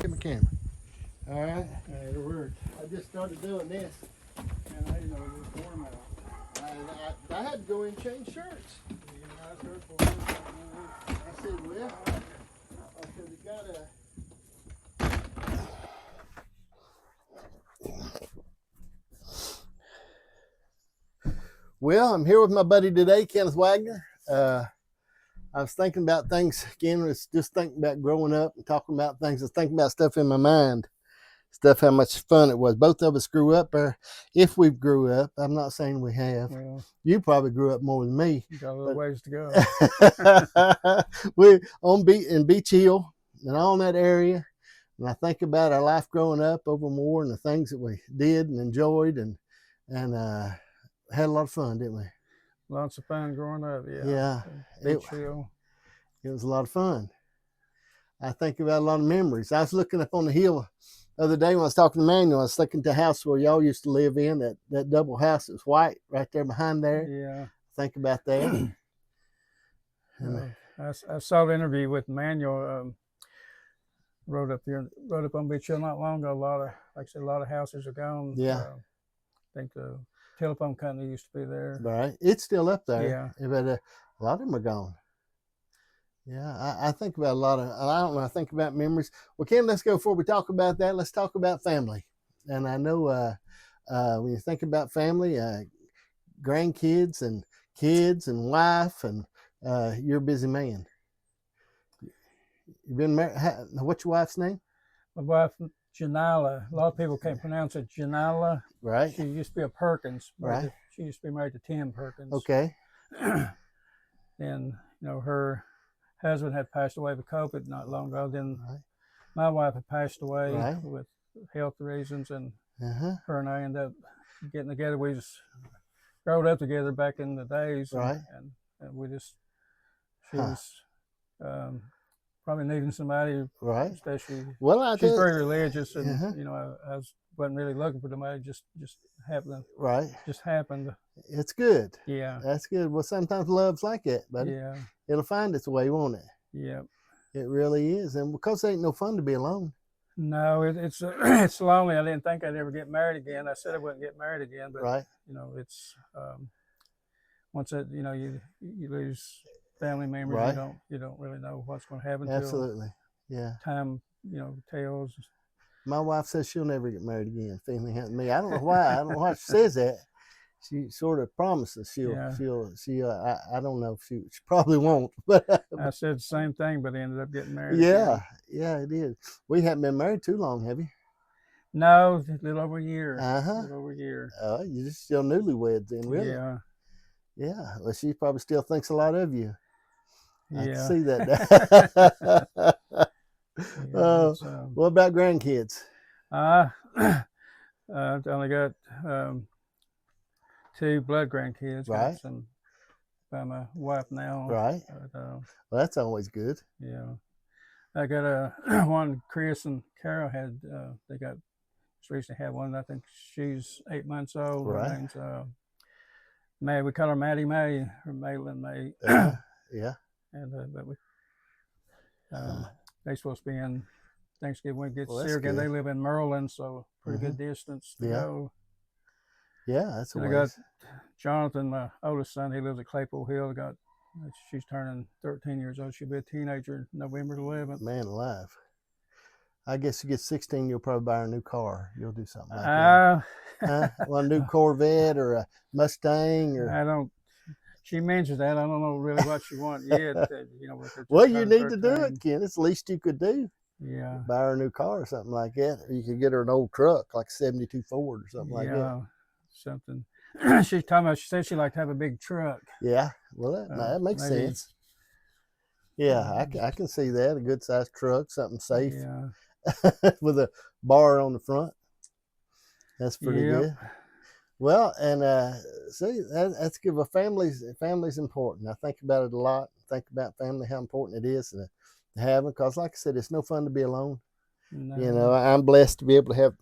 Get my camera. All right. It'll work. I just started doing this. And I know this warm out. I had to go and change shirts. I said, well, I said, we gotta. Well, I'm here with my buddy today, Kenneth Wagner. I was thinking about things again. Was just thinking about growing up and talking about things. I was thinking about stuff in my mind, stuff how much fun it was. Both of us grew up, or if we grew up, I'm not saying we have. Well, you probably grew up more than me. You got a little ways to go. We on Beach Hill and all in that area. And I think about our life growing up over more and the things that we did and enjoyed and had a lot of fun, didn't we? Lots of fun growing up, Yeah. Beach Hill. It was a lot of fun. I think about a lot of memories. I was looking up on the hill the other day when I was talking to Manuel. I was looking at the house where y'all used to live in, that double house that was white right there behind there. Yeah. Think about that. I saw the interview with Manuel. Rode up on Beach Hill not long ago. A lot of houses are gone. Yeah. I think the telephone company used to be there. Right. It's still up there. Yeah. But a lot of them are gone. Yeah, I think about a lot of, I don't know, I think about memories. Well, Ken, let's go before we talk about that. Let's talk about family. And I know when you think about family, grandkids and kids and wife, and you're a busy man. You've been married. What's your wife's name? My wife, Janila. A lot of people can't pronounce it. Janila. Right. She used to be a Perkins. Right. She used to be married to Tim Perkins. Okay. And, her husband had passed away with COVID not long ago. Then my wife had passed away with health reasons, and her and I ended up getting together. We just growed up together back in the days, and we just she was probably needing somebody, especially. Well, she's very religious, and I wasn't really looking for somebody. Just happened. Just happened. It's good. Yeah. That's good. Well, sometimes love's like that, buddy. Yeah. It'll find its way, won't it? Yeah. It really is. And because it ain't no fun to be alone. No, it's it's lonely. I didn't think I'd ever get married again. I said I wouldn't get married again, but it's once it you lose family members, you don't really know what's going to happen. Absolutely. Yeah. Time tells. My wife says she'll never get married again. If anything happens to me, I don't know why. I don't know why she says that. She sort of promises I don't know if she probably won't, but I said the same thing, but I ended up getting married. Yeah, it is. We haven't been married too long, have you? No, a little over a year. A little over a year. Oh, you're just still newlyweds then, really? Yeah. Yeah. Well, she probably still thinks a lot of you. I can see that. What about grandkids? I've only got 2 blood grandkids. Right. Got some by my wife now. Right. Well, that's always good. Yeah. I got one. Chris and Carol had. They got just recently had one. I think she's 8 months old. Right. Her name's May. We call her Maddie May or Maylin May. Yeah. And but we. They're supposed to be in Thanksgiving when it gets here again. They live in Maryland, so pretty good distance to go. Yeah, that's I got Jonathan, my oldest son. He lives at Claypool Hill. She's turning 13 years old. She'll be a teenager November 11th. Man alive. I guess you get 16, you'll probably buy her a new car. You'll do something like that. Well, a new Corvette or a Mustang or. I don't. She mentions that. I don't know really what she wants yet. Well, you need to do it, Ken. It's the least you could do. Yeah. Buy her a new car or something like that. Or you could get her an old truck, like a 72 Ford or something like that. Yeah, something. She said she'd like to have a big truck. Yeah. Well, that makes sense. Yeah, I can see that. A good sized truck, something safe. Yeah. With a bar on the front. That's pretty good. Well, and see, that's good. Well, family's important. I think about it a lot. Think about family, how important it is to have them. Because, like I said, it's no fun to be alone. No. I'm blessed to be able to have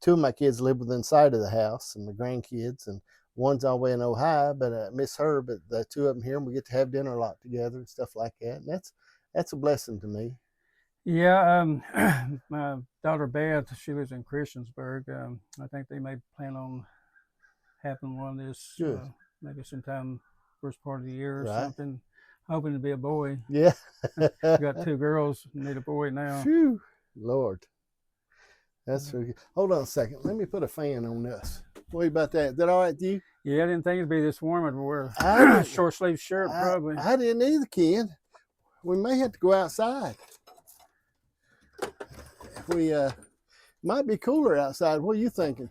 2 of my kids live within sight of the house, and my grandkids, and one's all the way in Ohio, but I miss her. But the 2 of them here, and we get to have dinner a lot together and stuff like that. And that's a blessing to me. Yeah, my daughter Beth, she lives in Christiansburg. I think they may plan on having one this maybe sometime first part of the year or something. Hoping to be a boy. Yeah. We got 2 girls, need a boy now. Phew, Lord. That's really good. Hold on a second. Let me put a fan on this. What about that? Is that all right with you? Yeah, I didn't think it'd be this warm. I'd wear a short sleeve shirt probably. I didn't either, Ken. We may have to go outside. We might be cooler outside. What are you thinking?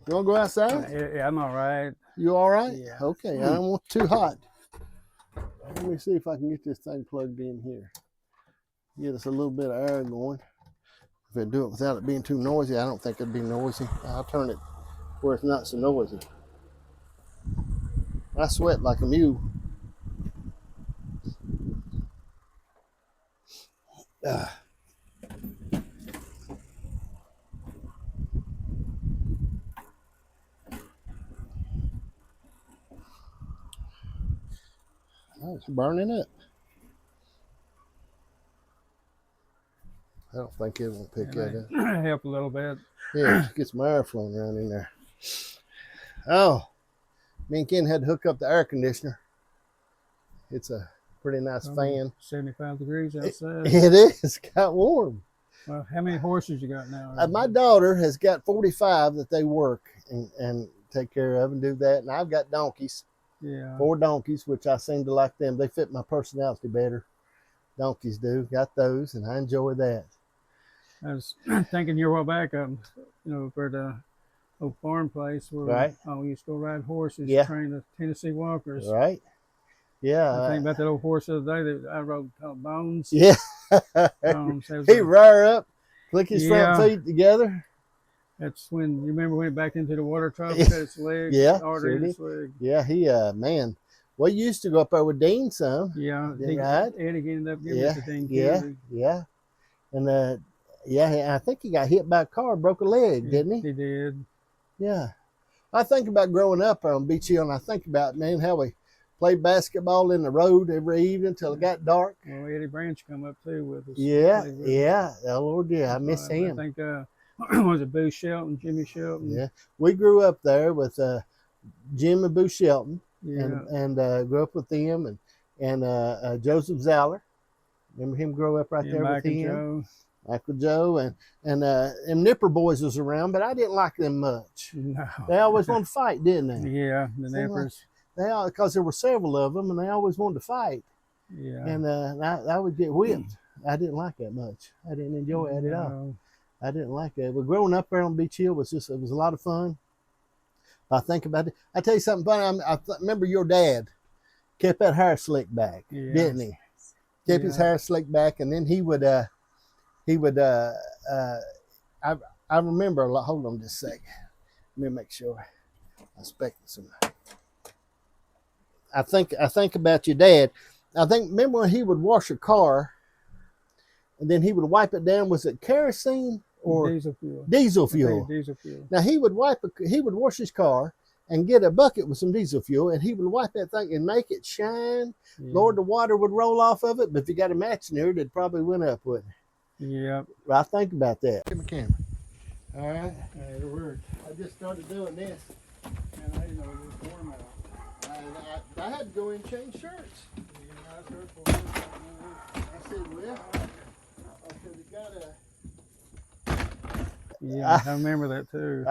You want to go outside? Yeah, I'm all right. You all right? Yeah. Okay. I don't want it too hot. Let me see if I can get this thing plugged in here. Get us a little bit of air going. If I do it without it being too noisy, I don't think it'd be noisy. I'll turn it where it's not so noisy. I sweat like a mule. Oh, it's burning up. I don't think it will pick that up. Help a little bit. Yeah, get some air flowing around in there. Oh, me and Ken had to hook up the air conditioner. It's a pretty nice fan. 75 degrees outside. It is. It's got warm. Well, how many horses you got now? My daughter has got 45 that they work and take care of and do that. And I've got donkeys. Yeah. 4 donkeys, which I seem to like them. They fit my personality better. Donkeys do. Got those, and I enjoy that. I was thinking here a while back, for the old farm place where we used to go ride horses, train the Tennessee Walkers. Right. Yeah. I think about that old horse the other day that I rode called Bones. Yeah. Bones. He'd rear up, click his front feet together. That's when you remember when he backed into the water trough, cut his leg, artery in his leg. Yeah, he man. We used to go up there with Dean some. Yeah, right. Eddie ended up giving it to Dean. Yeah. And I think he got hit by a car, broke a leg, didn't he? He did. Yeah. I think about growing up on Beach Hill, and I think about, man, how we played basketball in the road every evening till it got dark. Well, Eddie Branch come up too with us. Yeah. Oh, Lord, yeah, I miss him. I think was it Boo Shelton, Jimmy Shelton? Yeah, we grew up there with Jim and Boo Shelton, and grew up with them, and Joseph Zeller. Remember him grow up right there with him? Michael Joe, and Nipper boys was around, but I didn't like them much. No. They always wanted to fight, didn't they? Yeah, the Nippers. Because there were several of them, and they always wanted to fight. Yeah. And I would get whipped. I didn't like that much. I didn't enjoy it at all. I didn't like that. But growing up there on Beach Hill was it was a lot of fun. I think about it. I tell you something funny. I remember your dad kept that hair slicked back, didn't he? Kept his hair slicked back, and then he would I remember a lot. Hold on just a second. Let me make sure. I'm expecting some. I think about your dad. Remember when he would wash a car, and then he would wipe it down. Was it kerosene or diesel fuel? Diesel fuel. Diesel fuel. Now he would wash his car and get a bucket with some diesel fuel, and he would wipe that thing and make it shine. Yeah. Lord, the water would roll off of it, but if you got a match in there, it probably went up, wouldn't it? Yeah. I think about that. Give me the camera. All right. It worked. I just started doing this. And I didn't know it was warm out. I had to go and change shirts. Yeah, I said, well, we got Yeah, I remember that too.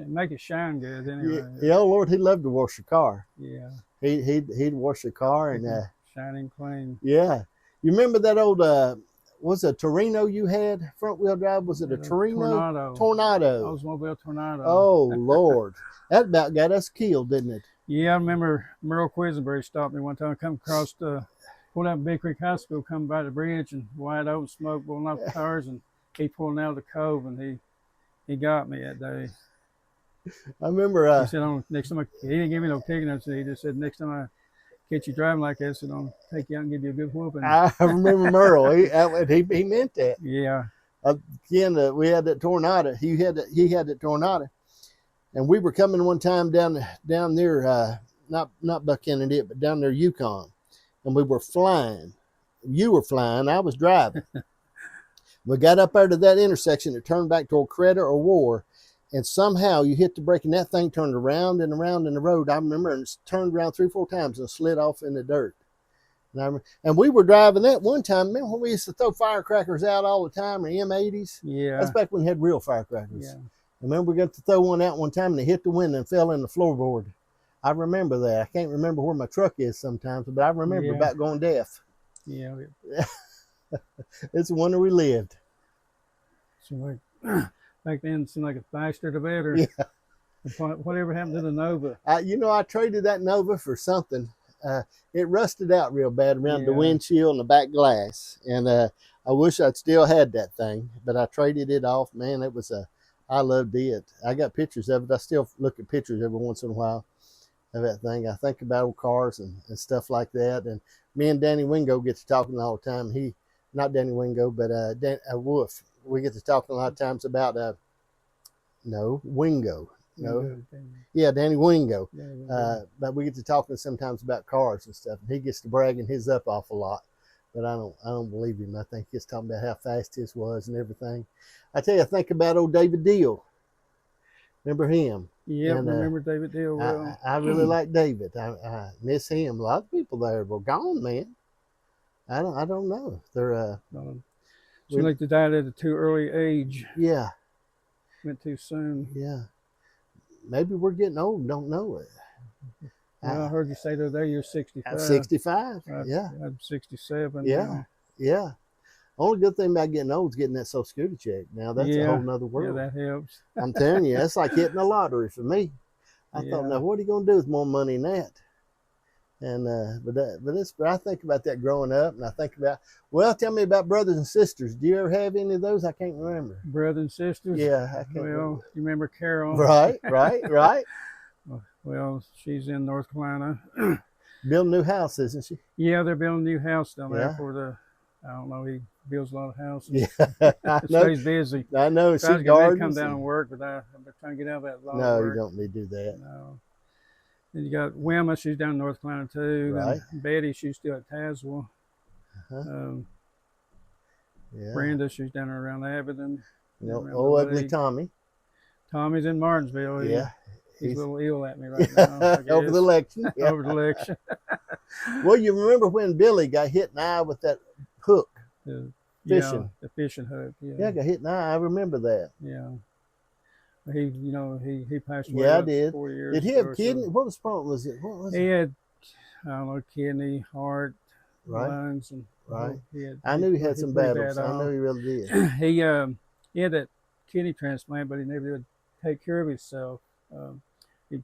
Make it shine good anyway. Yeah, Lord, he loved to wash the car. Yeah. He'd wash the car and shining clean. Yeah. You remember that old was it a Torino you had front wheel drive? Was it a Torino? Tornado. Oldsmobile Tornado. Oh Lord, that about got us killed, didn't it? Yeah, I remember Merle Quisenberry stopped me one time. Come across pulled out Big Creek High School, come by the bridge and wide open smoke blowing off the tires, and he pulling out of the cove, and he got me that day. I remember. He said, next time he didn't give me no ticket. He just said, next time I catch you driving like that, so don't take you out and give you a good whooping. I remember Merle. He meant that. Yeah. Again, we had that Tornado. He had that Tornado, and we were coming one time down near not Buchanan, but down near Yukon, and we were flying, You were flying, I was driving. We got up there to that intersection. It turned back toward Creta or War, and somehow you hit the brake, and that thing turned around and around in the road. I remember, and it turned around 3 or 4 times and slid off in the dirt. And we were driving that one time. Remember when we used to throw firecrackers out all the time, or M80s? Yeah. That's back when we had real firecrackers. Yeah. Remember we got to throw one out one time, and it hit the window and fell in the floorboard. I remember that. I can't remember where my truck is sometimes, but I remember about going deaf. Yeah. It's a wonder we lived. So like back then, it seemed like the faster the better. Yeah. Whatever happened to the Nova? I traded that Nova for something. It rusted out real bad around the windshield and the back glass, and I wish I'd still had that thing, but I traded it off. Man, it was I loved it. I got pictures of it. I still look at pictures every once in a while of that thing. I think about old cars and stuff like that. And me and Danny Wingo get to talking all the time. Not Danny Wingo, but Wolf. We get to talking a lot of times about Wingo. No, yeah, Danny Wingo. But we get to talking sometimes about cars and stuff, and he gets to bragging his up awful lot. But I don't believe him. I think he's talking about how fast his was and everything. I tell you, I think about old David Deal. Remember him? Yeah, remember David Deal well. I really like David. I miss him. A lot of people there were gone, man. I don't know. They're seems like they died at a too early age. Yeah. Went too soon. Yeah. Maybe we're getting old and don't know it. Well, I heard you say the other day you're 65. I'm 65. Yeah. I'm 67. Yeah. Now. Yeah. Only good thing about getting old is getting that Social Security check. Now that's a whole nother world. Yeah, that helps. I'm telling you, that's like hitting the lottery for me. I thought, now what are you going to do with more money than that? And but I think about that growing up, and I think about, well, tell me about brothers and sisters. Do you ever have any of those? I can't remember. Brothers and sisters? Yeah, I can't remember. You remember Carol? Right. Well, she's in North Carolina. Building a new house, isn't she? Yeah, they're building a new house down there for the, I don't know, he builds a lot of houses. Yeah, stays busy. I know. She gardens. Come down and work, but I'm trying to get out of that long work. No, you don't need to do that. No. And you got Wilma, she's down in North Carolina too. Right. And Betty, she's still at Tazewell. Brenda, she's down around Abilene. Ugly Tommy. Tommy's in Martinsville. He's a little ill at me right now. Over the election. Over the election. Well, you remember when Billy got hit in the eye with that hook? Fishing. Yeah, the fishing hook. Yeah, got hit in the eye. I remember that. Yeah. He passed away. Yeah, I did. 4 years. Did he have kidney? So. What was the problem? What was he had, I don't know, kidney, heart, right. lungs, and right. I knew he had some battles. I know he really did. He had that kidney transplant, but he never did take care of himself. He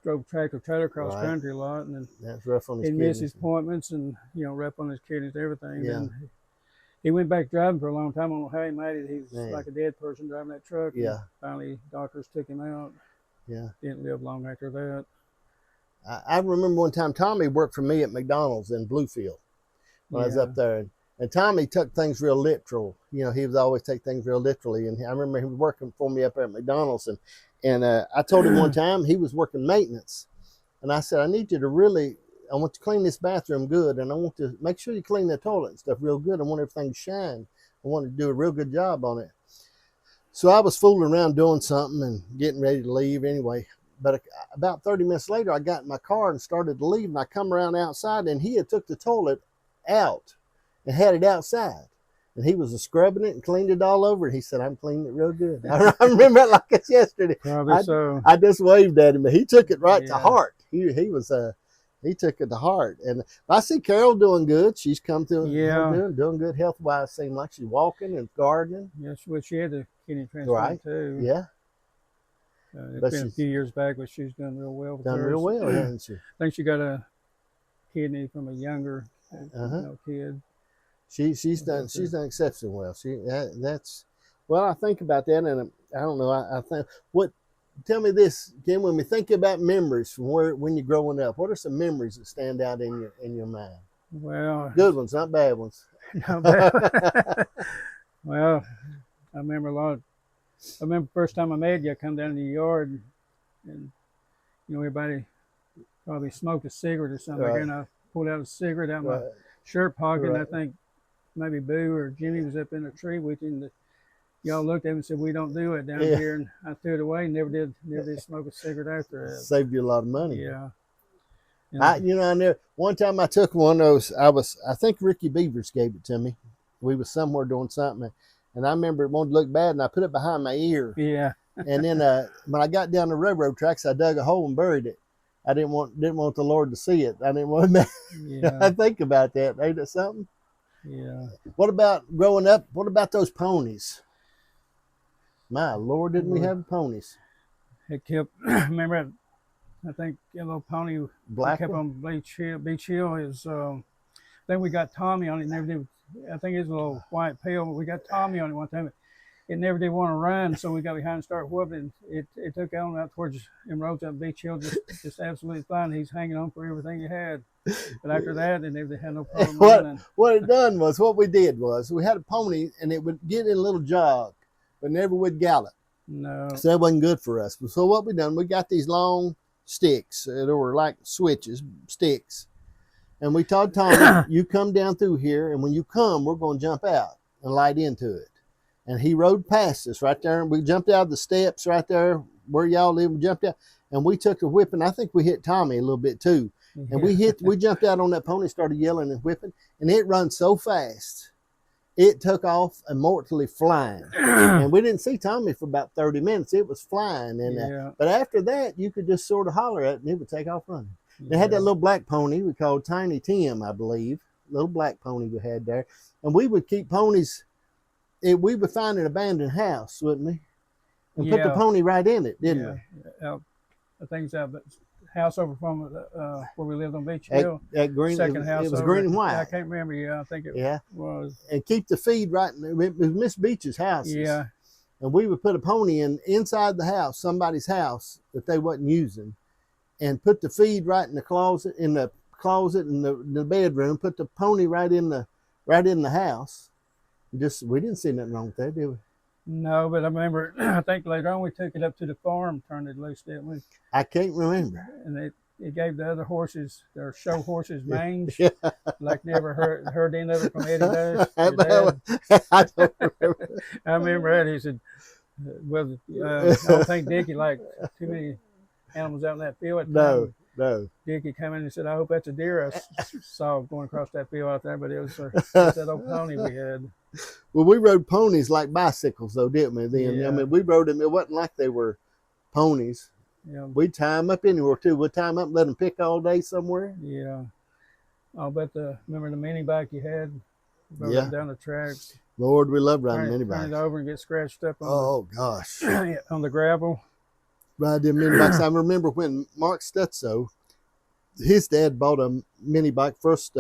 drove tractor trailer cross country a lot, and then that's rough on his he'd kidneys. miss his appointments, and rough on his kidneys and everything. Yeah. And he went back driving for a long time. I don't know how he made it. He was like a dead person driving that truck. Yeah. Finally, doctors took him out. Yeah. Didn't live long after that. I remember one time Tommy worked for me at McDonald's in Bluefield when I was up there. And Tommy took things real literal. He would always take things real literally. And I remember he was working for me up there at McDonald's. And I told him one time he was working maintenance. And I said, I need you to I want to clean this bathroom good, and I want to make sure you clean the toilet and stuff real good. I want everything to shine. I want to do a real good job on it. So I was fooling around doing something and getting ready to leave anyway. But about 30 minutes later, I got in my car and started to leave, and I come around outside, and he had took the toilet out and had it outside. And he was scrubbing it and cleaned it all over. And he said, I'm cleaning it real good. I remember it like it's yesterday. Probably so. I just waved at him, but he took it right to heart. He took it to heart. And I see Carol doing good. She's come through doing good health-wise. Seems like she's walking and gardening. Yes, well, she had a kidney transplant too. Yeah. It's been a few years back, but she's done real well with hers. Done real well, hasn't she? I think she got a kidney from a younger kid. She's done exceptionally well. I think about that, and I don't know. I think tell me this, Ken, when we think about memories from when you're growing up, what are some memories that stand out in your mind? Well, good ones, not bad ones. Not bad. Well, I remember a lot. I remember the first time I met you, I come down in the yard, and everybody probably smoked a cigarette or something. Right. And I pulled out a cigarette out of my shirt pocket. And I think maybe Boo or Jimmy was up in a tree with you, and y'all looked at him and said, "We don't do it down here." And I threw it away and never did smoke a cigarette after that. Saved you a lot of money. Yeah. I never. One time I took one of those. I think Ricky Beavers gave it to me. We was somewhere doing something, and I remember it wanted to look bad, and I put it behind my ear. Yeah. And then when I got down the railroad tracks, I dug a hole and buried it. I didn't want the Lord to see it. I didn't want to. Yeah. I think about that. Ain't it something? Yeah. What about growing up? What about those ponies? My Lord, didn't we have ponies? It kept. Remember, I think a little pony Black kept on Beach Hill. Is I think we got Tommy on it. Never did. I think it's a little white pale, but we got Tommy on it one time. It never did want to run, so we got behind and started whooping. It took on out towards and roads up Beach Hill, just absolutely fine. He's hanging on for everything he had. But after that, they never had no problem running. What it done was, what we did was, we had a pony, and it would get in a little jog, but never would gallop. No. So that wasn't good for us. So what we done, we got these long sticks. They were like switches, sticks. And we told Tommy, you come down through here, and when you come, we're going to jump out and light into it. And he rode past us right there, and we jumped out of the steps right there where y'all live. We jumped out, and we took a whipping. I think we hit Tommy a little bit too. And we jumped out on that pony, started yelling and whipping, and it run so fast. It took off immortally flying. And we didn't see Tommy for about 30 minutes. It was flying. And but after that, you could just sort of holler at it, and it would take off running. They had that little black pony we called Tiny Tim, I believe. Little black pony we had there. And we would keep ponies. We would find an abandoned house, wouldn't we? And put the pony right in it, didn't we? I think that house over from where we lived on Beach Hill. At Green, second house. It was green and white. I can't remember. Yeah, I think it was. And keep the feed right. It was Miss Beach's house. Yeah. And we would put a pony inside the house, somebody's house that they wasn't using, and put the feed right in the closet, in the bedroom. Put the pony right in the house. We didn't see nothing wrong with that, did we? No, but I remember, I think later on we took it up to the farm, turned it loose, didn't we? I can't remember. And it gave the other horses, their show horses, mange, like never heard any of it from Eddie does. I don't remember. I remember that. He said, well, I don't think Dickie liked too many animals out in that field at the time. No. Dickie came in and said, I hope that's a deer I saw going across that field out there, but it was that old pony we had. Well, we rode ponies like bicycles, though, didn't we? Then Yeah. I mean, we rode them. It wasn't like they were ponies. Yeah. We'd tie them up anywhere, too. We'd tie them up and let them pick all day somewhere. Yeah. I'll bet remember the mini bike you had? Rode down the tracks. Lord, we love riding mini bikes. Turn it over and get scratched up on gosh. On the gravel. Ride them mini bikes. I remember when Mark Stutzo, his dad bought a mini bike, first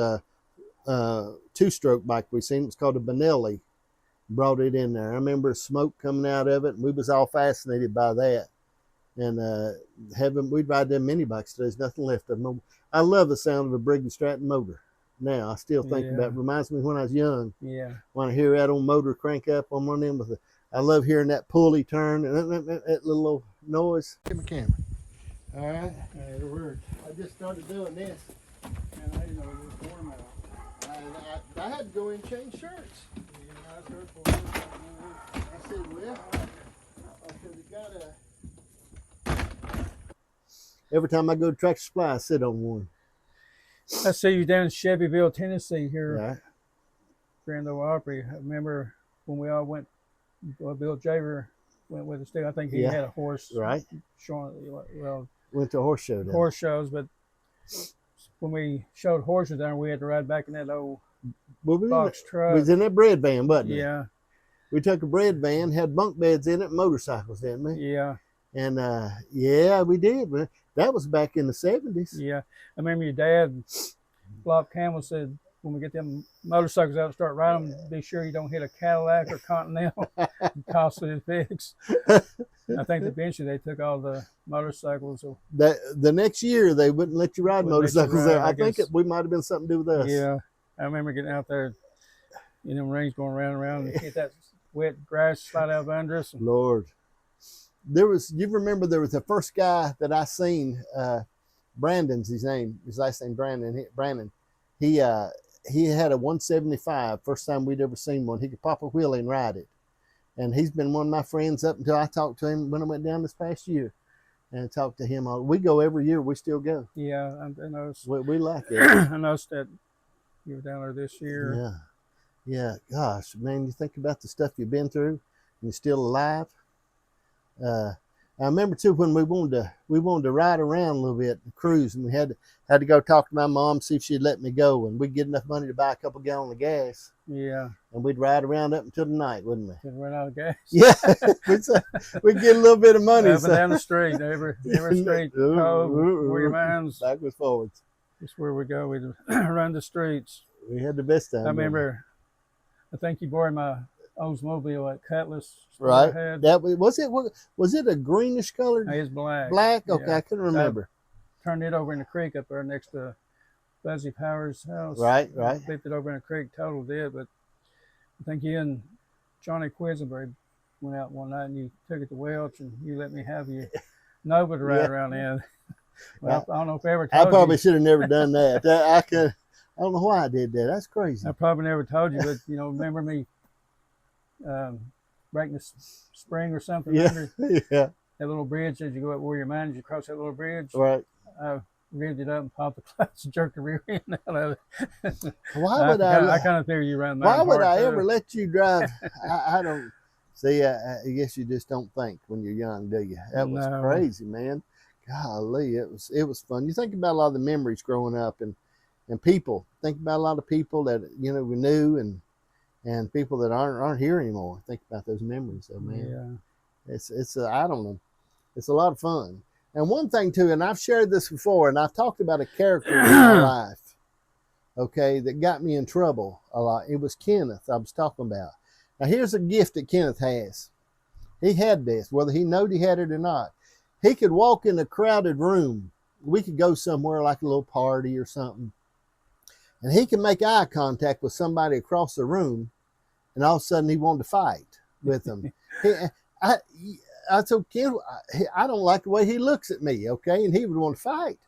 two-stroke bike we seen. It was called a Benelli. Brought it in there. I remember smoke coming out of it, and we was all fascinated by that. And we'd ride them mini bikes. There's nothing left of them. I love the sound of a Briggs & Stratton motor. Now I still think about it. Reminds me when I was young. Yeah. When I hear that old motor crank up on one of them, I love hearing that pulley turn and that little noise. Get my camera. All right. It'll work. I just started doing this. And I didn't know it was warm out. I had to go in and change shirts. Yeah, I said, well, we gotta. Every time I go to Tractor Supply, I sit on one. I see you down in Chevyville, Tennessee here. Right. Grand Ole Opry. I remember when we all went, Bill Javer went with us too. I think he had a horse. Right. Went to a horse show. Horse shows, but when we showed horses down, we had to ride back in that old box truck. We was in that bread van, wasn't it? Yeah. We took a bread van, had bunk beds in it, motorcycles, didn't we? Yeah. And we did. That was back in the 70s. Yeah. I remember your dad, Flop Campbell, said, when we get them motorcycles out and start riding them, be sure you don't hit a Cadillac or Continental. Costly to fix. I think eventually they took all the motorcycles. The next year, they wouldn't let you ride motorcycles there. I think we might have been something to do with us. Yeah. I remember getting out there in them rings going round and round and hit that wet grass slide out under us. Lord. You remember there was the first guy that I seen, Brandon's his name, his last name Brandon. he had a 175, first time we'd ever seen one. He could pop a wheelie and ride it. And he's been one of my friends up until I talked to him when I went down this past year and talked to him. We go every year. We still go. Yeah, I noticed. We like it. I noticed that you were down there this year. Yeah. Yeah. Gosh, man, you think about the stuff you've been through and you're still alive. I remember too when we wanted to ride around a little bit, cruise, and we had to go talk to my mom, see if she'd let me go, and we'd get enough money to buy a couple gallons of gas. Yeah. And we'd ride around up until the night, wouldn't we? Didn't run out of gas. Yeah. we'd get a little bit of money. Up and down the street, every street, cove, Warrior Mines. Backwards, forwards. That's where we go. We'd run the streets. We had the best time. I remember, I think you borrowed my Oldsmobile at Cutlass. Right. That was it a greenish color? It's black. Black? Okay, yeah. I couldn't remember. I turned it over in the creek up there next to Fuzzy Power's house. Right. Flipped it over in the creek, totaled it. But I think you and Johnny Quisenberry went out one night and you took it to Welch and you let me have your Nova to ride around in. Well, I don't know if I ever told you. I probably should have never done that. I don't know why I did that. That's crazy. I probably never told you, but remember me breaking the spring or something? Yeah. Yeah. That little bridge as you go up Warrior Mines, you cross that little bridge. Right. I revved it up and popped the clutch and jerked the rear end out of it. Why would I kind of figured you ran. Why would I ever let you drive? I don't see. I guess you just don't think when you're young, do you? That was crazy, man. Golly, it was fun. You think about a lot of the memories growing up and people. Think about a lot of people that we knew and people that aren't here anymore. Think about those memories, though, man. Yeah. It's I don't know. It's a lot of fun. And one thing too, and I've shared this before, and I've talked about a character in my life, okay, that got me in trouble a lot. It was Kenneth I was talking about. Now here's a gift that Kenneth has. He had this, whether he knowed he had it or not. He could walk in a crowded room. We could go somewhere like a little party or something. And he could make eye contact with somebody across the room, and all of a sudden he wanted to fight with them. I told Ken, I don't like the way he looks at me, okay? And he would want to fight,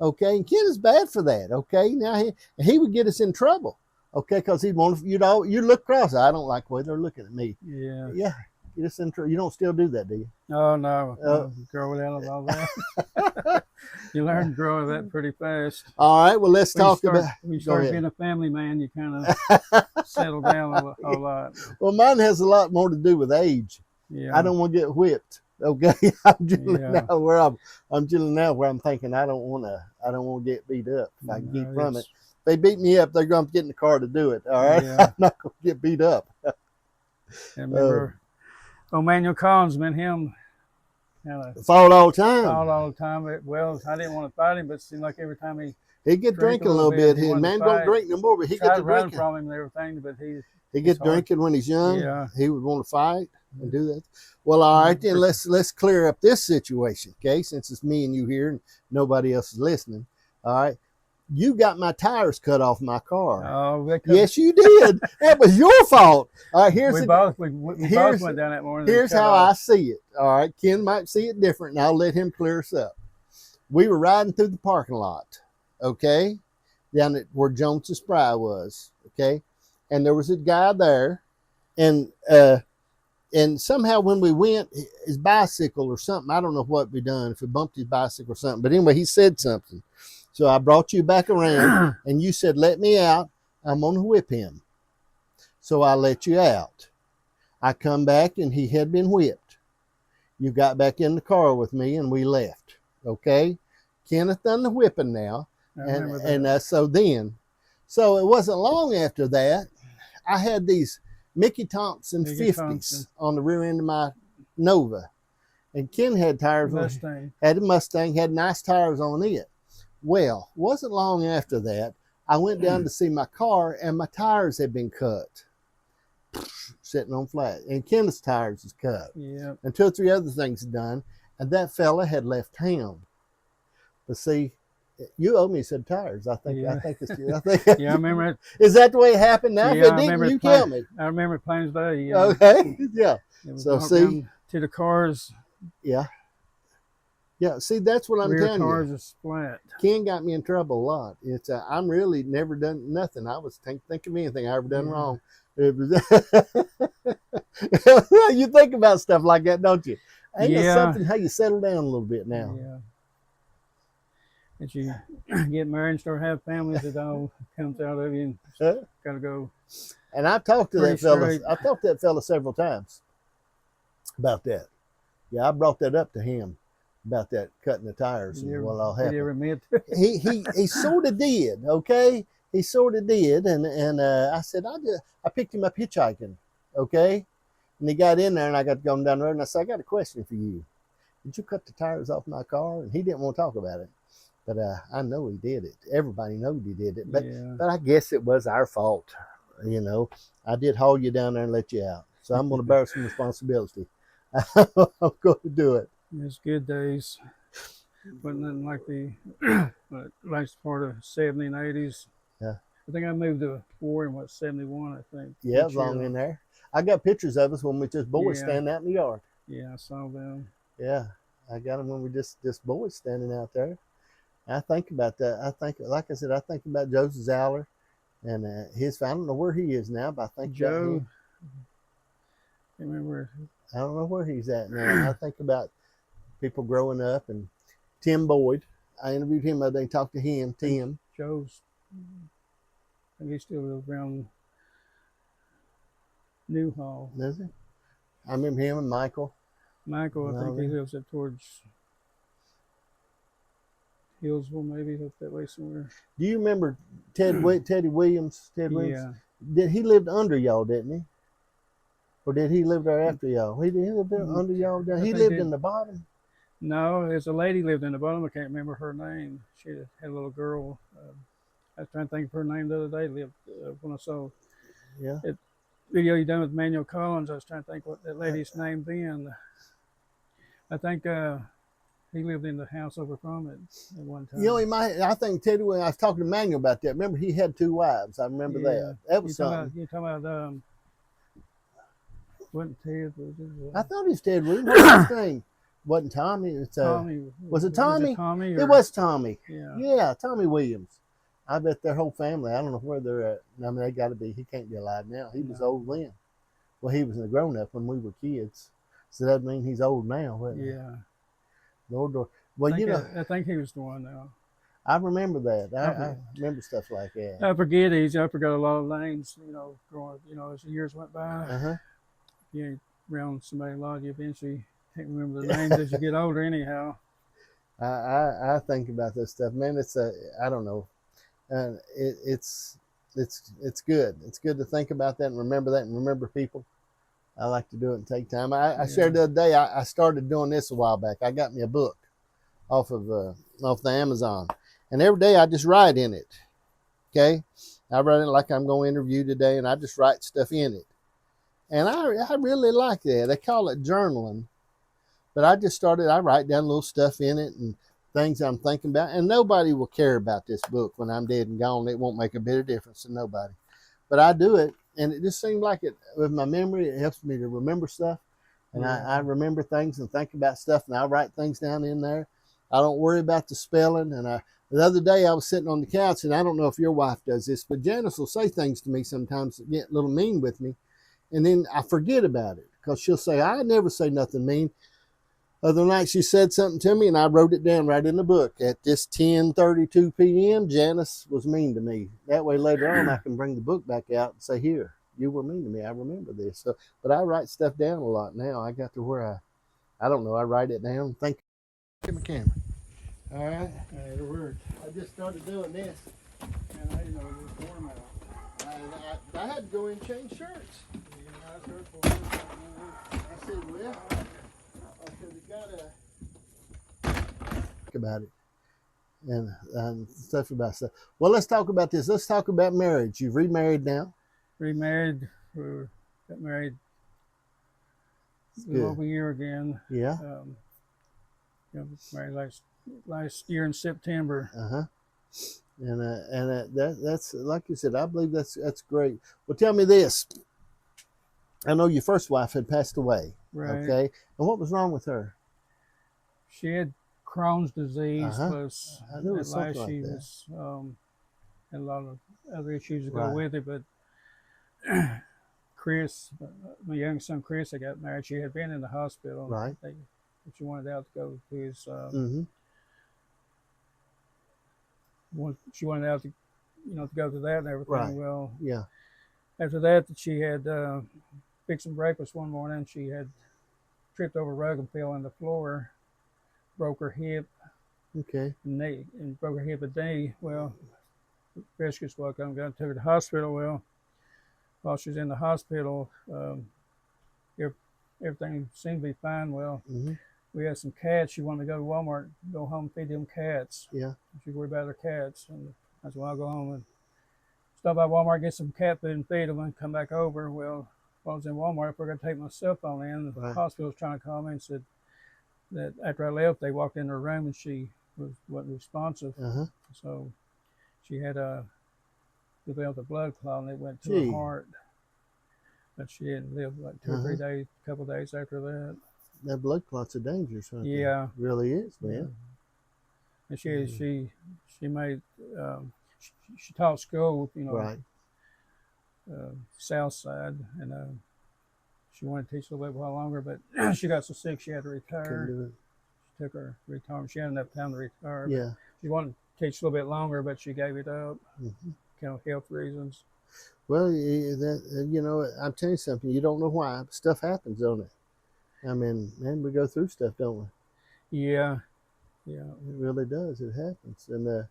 okay? And Ken is bad for that, okay? Now he would get us in trouble, okay? Because he'd want to, you look across. I don't like the way they're looking at me. Yeah. Yeah. You don't still do that, do you? Oh, no. Grow out of all that. You learn to grow that pretty fast. All right. Well, let's talk about. When you start being a family man, you kind of settle down a whole lot. Well, mine has a lot more to do with age. Yeah. I don't want to get whipped. Okay. I'm generally now where I'm thinking I don't want to get beat up. If I can keep from it. If they beat me up, they're going to get in the car to do it. All right. Yeah. I'm not going to get beat up. I remember. Manuel Collins, man, him kind of fought all the time. Well, I didn't want to fight him, but it seemed like every time he'd get drinking a little bit. His man don't drink no more, but he get to run drinking. From him and everything, but he get drinking when he's young. Yeah. He would want to fight and do that. Well, all right, then let's clear up this situation, okay? Since it's me and you here and nobody else is listening. All right. You got my tires cut off my car. Oh, yes, you did. That was your fault. All right, we both went down that morning. Here's how I see it. All right, Ken might see it different, and I'll let him clear us up. We were riding through the parking lot, okay, down at where Jones's Spry was, okay, and there was a guy there, and somehow when we went, his bicycle or something, I don't know what we done, if we bumped his bicycle or something, but anyway, he said something. So I brought you back around, and you said, let me out. I'm going to whip him. So I let you out. I come back, and he had been whipped. You got back in the car with me, and we left. Okay? Kenneth done the whipping now. So it wasn't long after that, I had these Mickey Thompson 50s on the rear end of my Nova. And Ken had tires had a Mustang, had nice tires on it. Well, wasn't long after that, I went down to see my car, and my tires had been cut, sitting on flat. And Kenneth's tires was cut. Yeah. And 2 or 3 other things done, and that fella had left town. But see, you owe me some tires. I think. Yeah, I remember it. Is that the way it happened now? Yeah, if it didn't, you tell me. I remember it plain as day. Okay. Yeah. So see, to the cars. Yeah. Yeah, see, that's what I'm Rear telling tires you. is flat. Ken got me in trouble a lot. It's I'm really never done nothing. I was think of anything I ever done wrong. It was you think about stuff like that, don't you? Ain't that Yeah. something how you settle down a little bit now? Yeah. As you get married and start having families, it all comes out of you. And got to go. And I've talked to pretty that fella. straight. I've talked to that fella several times about that. Yeah, I brought that up to him about that cutting the tires and what all happened. Did he ever admit? He sort of did. Okay, he sort of did, and I said I picked him up hitchhiking. Okay, and he got in there, and I got going down the road, and I said, I got a question for you. Did you cut the tires off my car? And he didn't want to talk about it, but I know he did it. Everybody knows he did it, but I guess it was our fault. You know, I did haul you down there and let you out, so I'm going to bear some responsibility. I'm going to do it. It's good days, but nothing like the last part of 70s and 80s. Yeah. I think I moved to 71, I think. Yeah, it was long in there. I got pictures of us when we just boys standing out in the yard. Yeah, I saw them. Yeah, I got them when we just boys standing out there. I think about that. I think, like I said, I think about Joseph Zowler and his. I don't know where he is now, but I think Joe. I remember. I don't know where he's at now. I think about people growing up and Tim Boyd. I interviewed him. I think talked to him. Tim. Joe's. I think he still lives around Newhall. Does he? I remember him and Michael. Michael, I think he lives up towards Hillsville, maybe up that way somewhere. Do you remember Teddy Williams? Ted Williams? Yeah. Did he lived under y'all, didn't he? Or did he live there after y'all? He lived there under y'all. He lived in the bottom. No, there's a lady lived in the bottom. I can't remember her name. She had a little girl. I was trying to think of her name the other day. Lived when I saw that video you done with Manuel Collins. I was trying to think what that lady's name then. I think he lived in the house over from it at one time. You know, he might. I think Teddy. When I was talking to Manuel about that, remember he had 2 wives. I remember that. That was something. You're talking about wasn't Ted? I thought he was Ted Williams. What was his name? Wasn't Tommy? It's Tommy. Was it Tommy? Tommy. It was Tommy. Yeah, Tommy Williams. I bet their whole family. I don't know where they're at. I mean, they got to be. He can't be alive now. He was old then. Well, he was a grown up when we were kids, so that means he's old now. Yeah. Lord. Well, I think he was the one now. I remember that. I remember stuff like that. I forget I forgot a lot of names. Growing. As the years went by. You ain't around somebody a lot. You eventually can't remember the names as you get older. Anyhow. I think about this stuff, man. It's I don't know. It's good. It's good to think about that and remember people. I like to do it and take time. I shared the other day. I started doing this a while back. I got me a book off the Amazon, and every day I just write in it. Okay, I write it like I'm going to interview today, and I just write stuff in it. And I really like that. They call it journaling, but I just started. I write down little stuff in it and things I'm thinking about, and nobody will care about this book when I'm dead and gone. It won't make a bit of difference to nobody, but I do it. And it just seemed like it, with my memory, it helps me to remember stuff. And I remember things and think about stuff, and I write things down in there. I don't worry about the spelling. And the other day I was sitting on the couch, and I don't know if your wife does this, but Janice will say things to me sometimes that get a little mean with me. And then I forget about it because she'll say, I never say nothing mean. Other night she said something to me, and I wrote it down right in the book. At this 10:32 p.m., Janice was mean to me. That way later on I can bring the book back out and say, here, you were mean to me. I remember this. So, but I write stuff down a lot now. I got to where I don't know. I write it down. Think. Get my camera. All right. It'll work. I just started doing this. And I didn't know it was warm out. I had to go and change shirts. I said, well, about it and stuff about stuff. Well, let's talk about this. Let's talk about marriage. You've remarried now. Remarried. Got married a little over a year again. Yeah. Married last year in September. And that's like you said. I believe that's great. Well, tell me this. I know your first wife had passed away. Right. Okay. And what was wrong with her? She had Crohn's disease, plus I knew it at was something last like she that. was had a lot of other issues to Right. go with it. But Chris, my young son Chris, I got married. She had been in the hospital. Right. She wanted out to go to his. She wanted out to, to go to that and everything. Right. Well, Yeah. after that, she had fixed some breakfast one morning. She had tripped over a rug and fell on the floor, broke her hip. Okay. And broke her hip a knee. Well, rescue squad come, got to the hospital. Well, while she was in the hospital, everything seemed to be fine. Well, we had some cats. She wanted to go to Walmart, go home and feed them cats. Yeah. She worried about her cats. And I said, well, I'll go home and stop by Walmart, get some cat food and feed them and come back over. Well, while I was in Walmart, I forgot to take my cell phone in. The hospital was trying to call me and said that after I left, they walked in her room and she wasn't responsive. So she had developed a blood clot and it went to her heart. But she didn't live like 2 or 3 days, a couple of days after that. That blood clots are dangerous, right? Yeah. It really is, man. And she made she taught school, right. South Side, and she wanted to teach a little bit while longer, but she got so sick she had to retire. She took her retirement. She had enough time to retire. Yeah. She wanted to teach a little bit longer, but she gave it up, health reasons. Well, I'm telling you something. You don't know why. Stuff happens, don't it? I mean, man, we go through stuff, don't we? Yeah. Yeah. It really does. It happens. And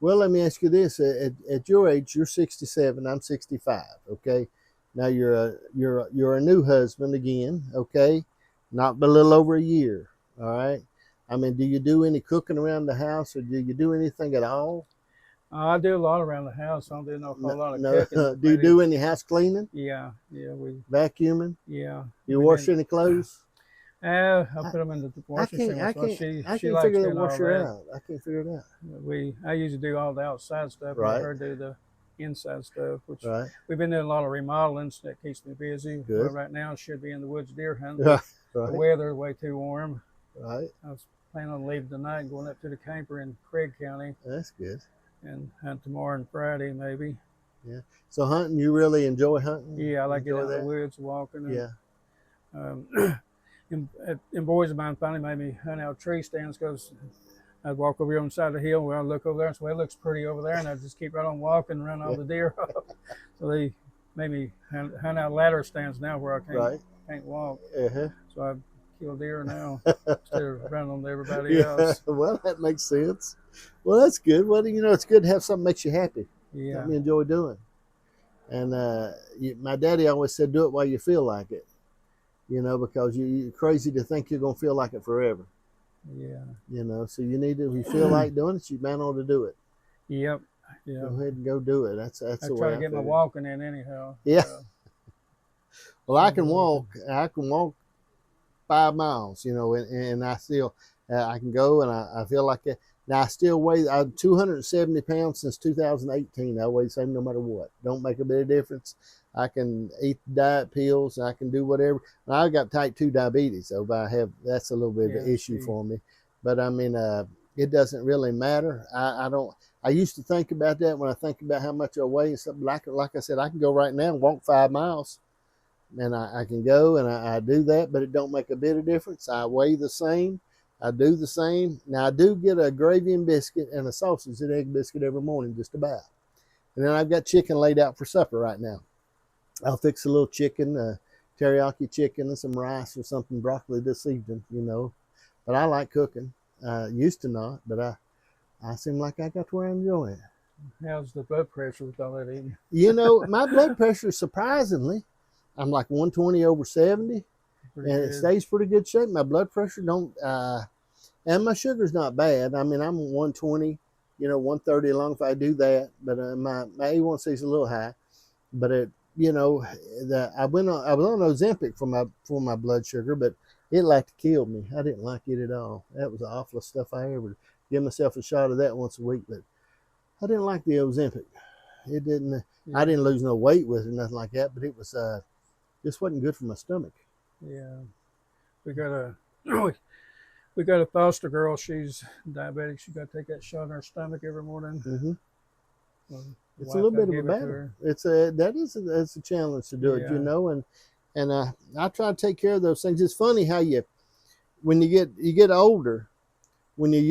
well, let me ask you this: at your age, you're 67. I'm 65. Okay. Now you're a new husband again. Okay. Not but a little over a year. All right. I mean, do you do any cooking around the house, or do you do anything at all? I do a lot around the house. I don't do a whole lot of cooking. Do you do any house cleaning? Yeah, we vacuuming. Yeah. You wash any clothes? I put them in the washing machine. I can't figure that washer out. I can't figure it out. I usually do all the outside stuff. Right. Let her do the inside stuff, which we've been doing a lot of remodeling, so that keeps me busy. Good. Well, right now, I should be in the woods deer hunting. Right. The weather is way too warm. Right. I was planning on leaving tonight and going up to the camper in Craig County. That's good. And hunt tomorrow and Friday, maybe. Yeah. So hunting, you really enjoy hunting? Yeah, I like getting out in the woods, walking. And, and boys of mine finally made me hunt out tree stands because I'd walk over here on the side of the hill where I look over there and say, well, it looks pretty over there. And I'd just keep right on walking and run all the deer off. So they made me hunt out ladder stands now where I can't walk. So I kill deer now instead of running on to everybody else. Well, that makes sense. Well, that's good. Well, it's good to have something that makes you happy. Yeah. Something you enjoy doing. And my daddy always said, do it while you feel like it. Because you're crazy to think you're going to feel like it forever. Yeah. So you need to, if you feel like doing it, you man on to do it. Yep. Yeah. Go ahead and go do it. That's the way I try to get my walking in anyhow. Yeah. Well, I can walk 5 miles, and I still, I can go and I feel like it. Now I still weigh, I'm 270 pounds since 2018. I weigh the same no matter what. Don't make a bit of difference. I can eat diet pills. I can do whatever. Now, I got type 2 diabetes, so that's a little bit of an issue for me. But I mean, it doesn't really matter. I used to think about that when I think about how much I weigh and something. Like I said, I can go right now and walk 5 miles. And I can go and I do that, but it don't make a bit of difference. I weigh the same. I do the same. Now, I do get a gravy and biscuit and a sausage and egg biscuit every morning, just about. And then I've got chicken laid out for supper right now. I'll fix a little chicken, teriyaki chicken and some rice or something, broccoli this evening, But I like cooking. Used to not, but I seem like I got to where I enjoy it. How's the blood pressure with all that eating? My blood pressure, surprisingly, I'm like 120 over 70. It stays pretty good shape. My blood pressure don't, and my sugar's not bad. I mean, I'm 120, 130 along if I do that. But my A1C is a little high. But I was on Ozempic for my blood sugar, but it like to kill me. I didn't like it at all. That was the awfulest stuff I ever give myself a shot of that once a week. But I didn't like the Ozempic. It didn't. I didn't lose no weight with it, nothing like that. But it was just wasn't good for my stomach. Yeah, we we got a foster girl. She's diabetic. She got to take that shot in her stomach every morning. It's a little bit of a battle. It's a challenge to do it, you know, and I try to take care of those things. It's funny how when you get older, when we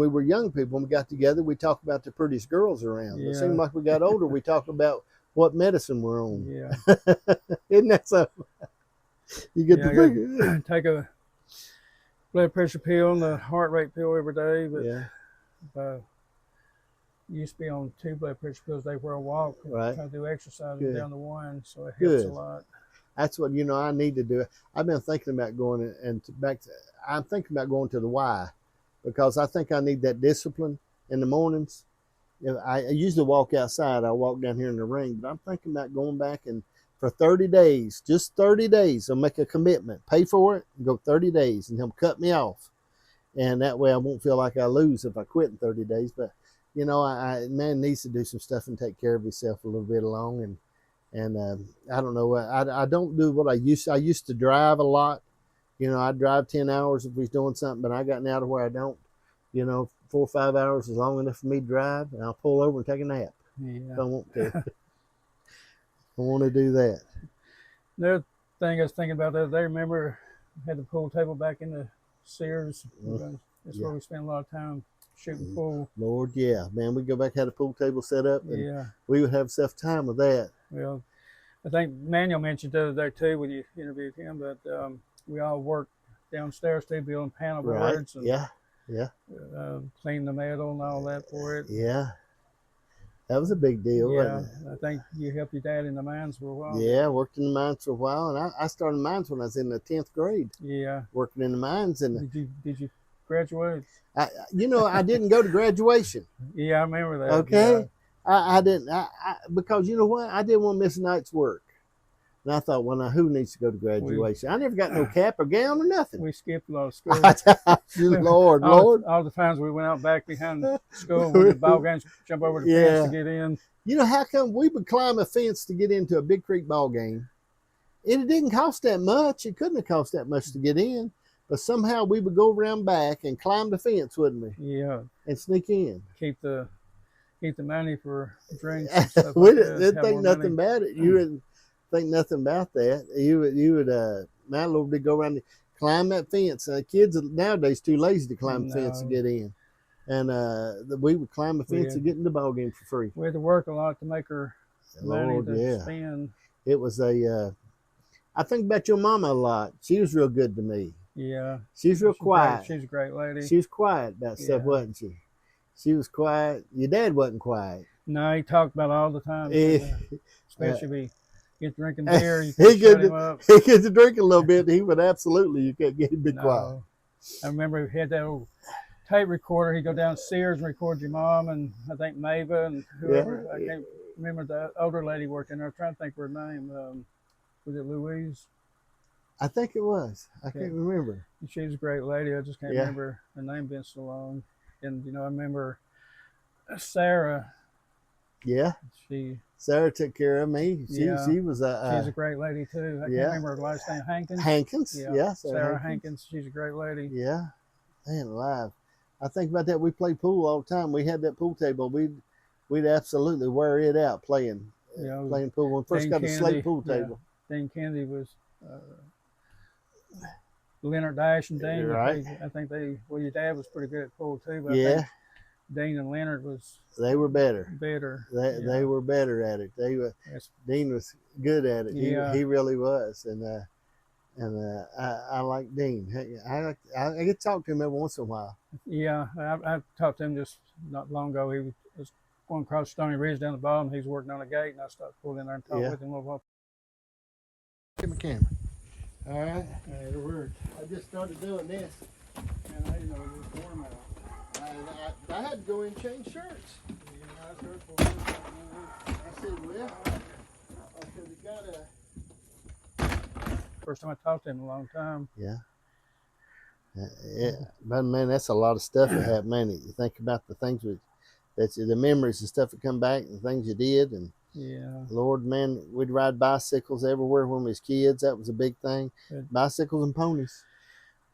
were young people, when we got together, we talk about the prettiest girls around. It seemed like we got older, we talk about what medicine we're on. Yeah. Isn't that so? You get to take a blood pressure pill and a heart rate pill every day, but used to be on 2 blood pressure pills a day for a walk. Try to do exercise down to 1, so it helps a lot. That's what I need to do. I've been thinking about going I'm thinking about going to the Y, because I think I need that discipline in the mornings. I usually walk outside. I walk down here in the ring, but I'm thinking about going back and for 30 days, just 30 days, I'll make a commitment, pay for it, and go 30 days, and he'll cut me off. And that way I won't feel like I lose if I quit in 30 days. But, man needs to do some stuff and take care of himself a little bit along. And I don't know, I don't do what I used to drive a lot. I'd drive 10 hours if we was doing something, but I gotten out of where I don't. 4 or 5 hours is long enough for me to drive, and I'll pull over and take a nap if I want to. I want to do that. Another thing I was thinking about the other day, remember I had the pool table back in the Sears. That's where we spent a lot of time shooting pool. Lord, yeah. Man, we'd go back, had a pool table set up, and we would have stuff time with that. Well, I think Manuel mentioned the other day too when you interviewed him that we all worked downstairs too, building panel boards and cleaning the metal and all that for it. Yeah. That was a big deal, wasn't it? I think you helped your dad in the mines for a while. Yeah, I worked in the mines for a while, and I started in mines when I was in the 10th grade. Yeah. Working in the mines. And Did you graduate? I didn't go to graduation. Yeah, I remember that. Okay. Yeah. I didn't, because you know what? I didn't want to miss a night's work. And I thought, well, now who needs to go to graduation? I never got no cap or gown or nothing. We skipped a lot of school. Lord. All the times we went out back behind school when the ball games, jump over the fence to get in. How come we would climb a fence to get into a Big Creek ball game? And it didn't cost that much. It couldn't have cost that much to get in. But somehow we would go around back and climb the fence, wouldn't we? Yeah. And sneak in. Keep the money for drinks and stuff we like didn't think nothing about it. You didn't think nothing about that. You would my Lord would go around and climb that fence. Kids nowadays too lazy to climb the fence to get in. And we would climb the fence and get in the ball game for free. We had to work a lot to make her money to spend. It was I think about your mama a lot. She was real good to me. Yeah. She's real quiet. She's a great lady. She was quiet about stuff, wasn't she? She was quiet. Your dad wasn't quiet. No, he talked about it all the time. Especially if he gets drinking beer, you can shut him up. He gets to drink a little bit. He would absolutely, you can't get him to be quiet. I remember he had that old tape recorder. He'd go down to Sears and record your mom and I think Mava and whoever. I can't remember the older lady working there. I'm trying to think of her name. Was it Louise? I think it was. I can't remember. She was a great lady. I just can't remember her name being so long. And I remember Sarah. Yeah. Sarah took care of me. She was she's a great lady too. I can't remember her last name. Hankins. Yeah. Sarah Hankins. She's a great lady. Yeah. Man alive. I think about that. We played pool all the time. We had that pool table. We'd absolutely wear it out playing pool. When we first got a slate pool table. Dean Kennedy was Leonard Dash and Dean. Right. I think your dad was pretty good at pool too. But I think Dean and Leonard they were better. They were better at it. Dean was good at it. He really was. And I like Dean. I get to talk to him every once in a while. Yeah, I talked to him just not long ago. He was going across Stony Ridge down the bottom. He was working on a gate, and I started pulling in there and talking with him a little while. Get my camera. All right. It'll work. I just started doing this. And I didn't know it was warm out. I had to go in and change shirts. Yeah, I said, well, we got first time I talked to him in a long time. Yeah. But man, that's a lot of stuff that happened, man. You think about the things the memories and stuff that come back and the things you did. And Lord, man, we'd ride bicycles everywhere when we was kids. That was a big thing. Bicycles and ponies.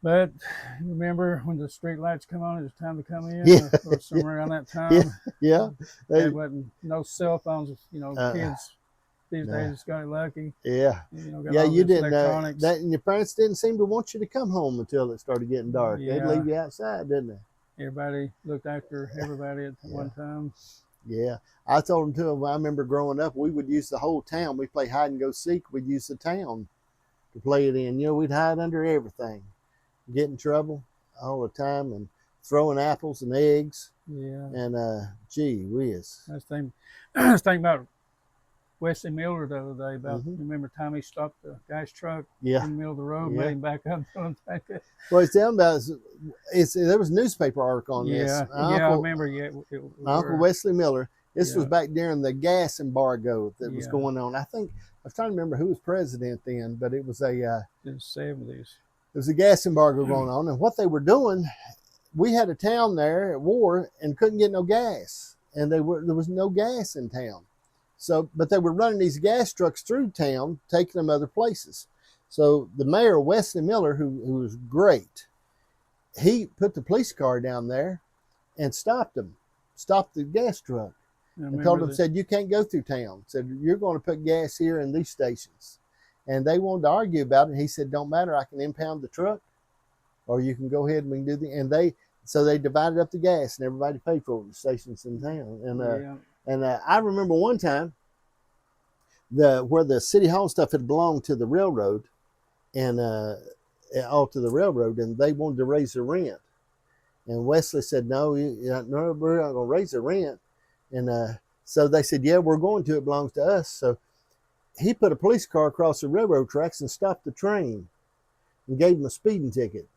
But remember when the street lights come on, it was time to come in, Yeah, or somewhere around that yeah, time. yeah. There wasn't no cell phones. Uh, Kids these no. days just got lucky. Yeah. Got Yeah, all you this didn't electronics. that, and your parents didn't seem to want you to come home until it started getting dark. They'd Yeah, leave you outside, didn't they? everybody looked after everybody at Yeah. one time. Yeah. I told them too. I remember growing up, we would use the whole town. We play hide and go seek. We'd use the town to play it in. We'd hide under everything, get in trouble all the time, and throwing apples and eggs. Yeah. And gee whiz. I was thinking about Wesley Miller the other day about, remember time he stopped the guy's truck in the middle of the road, made him back up. Well, he's telling about there was a newspaper article on this. I remember. My Uncle Wesley Miller. This was back during the gas embargo that was going on. I think I was trying to remember who was president then, but it was in the 70s. It was a gas embargo going on, and what they were doing, we had a town there at war and couldn't get no gas, and there was no gas in town. So, but they were running these gas trucks through town, taking them other places. So the mayor, Wesley Miller, who was great, he put the police car down there and stopped the gas truck, and told them, said, you can't go through town. Said, you're going to put gas here in these stations. And they wanted to argue about it. And he said, don't matter, I can impound the truck, or you can go ahead and we can do so they divided up the gas, and everybody paid for it, the stations in town. And I remember one time where the city hall stuff had belonged to the railroad, and all to the railroad, and they wanted to raise the rent. And Wesley said, no, no, we're not going to raise the rent. And so they said, yeah, we're going to. It belongs to us. So he put a police car across the railroad tracks and stopped the train and gave them a speeding ticket.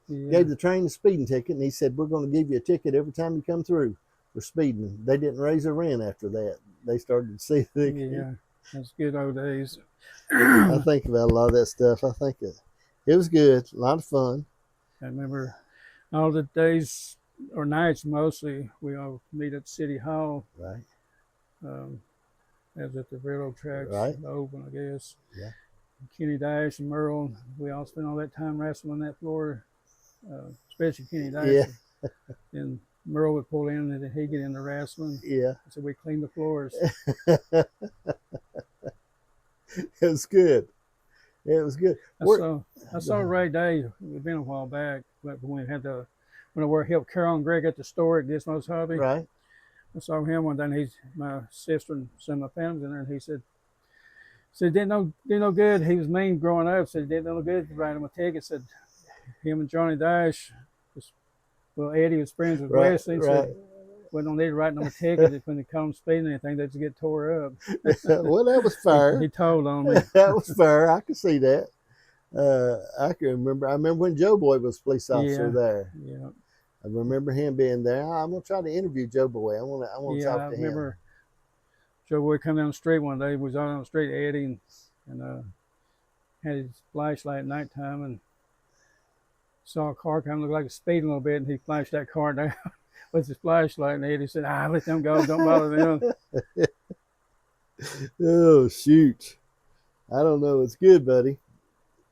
Gave the train a speeding ticket, and he said, we're going to give you a ticket every time you come through for speeding. They didn't raise their rent after that. They started to see the that's good old days. I think about a lot of that stuff. I think it was good, a lot of fun. I remember all the days or nights mostly we all meet at City Hall. Right. As at the railroad tracks, open, I guess. Yeah. Kenny Dash and Merle, we all spent all that time wrestling that floor, especially Kenny Dash. Yeah. And Merle would pull in, and then he'd get into wrestling. Yeah. So we cleaned the floors. It was good. It was good. I saw Ray Day. It's been a while back, but when I helped Carol and Greg at the store at Gizmo's Hobby. Right. I saw him one day, and my sister and some of my family's in there, and he said didn't no good. He was mean growing up. Said didn't no good to write him a ticket. Said him and Johnny Dash, Eddie was friends with Wesley. Said we don't need to write them a ticket. If when they caught them speeding or anything, they just get tore up. Well, that was fair. He told on me. That was fair. I can see that. I can remember. I remember when Joe Boy was police officer there. Yeah. I remember him being there. I'm gonna try to interview Joe Boy. I want to talk to him. I remember Joe Boy come down the street one day. He was out on the street, Eddie, and had his flashlight at nighttime and saw a car come, looked like it speeding a little bit, and he flashed that car down with his flashlight. And Eddie said, let them go. Don't bother them. Oh, shoot. I don't know. It's good, buddy.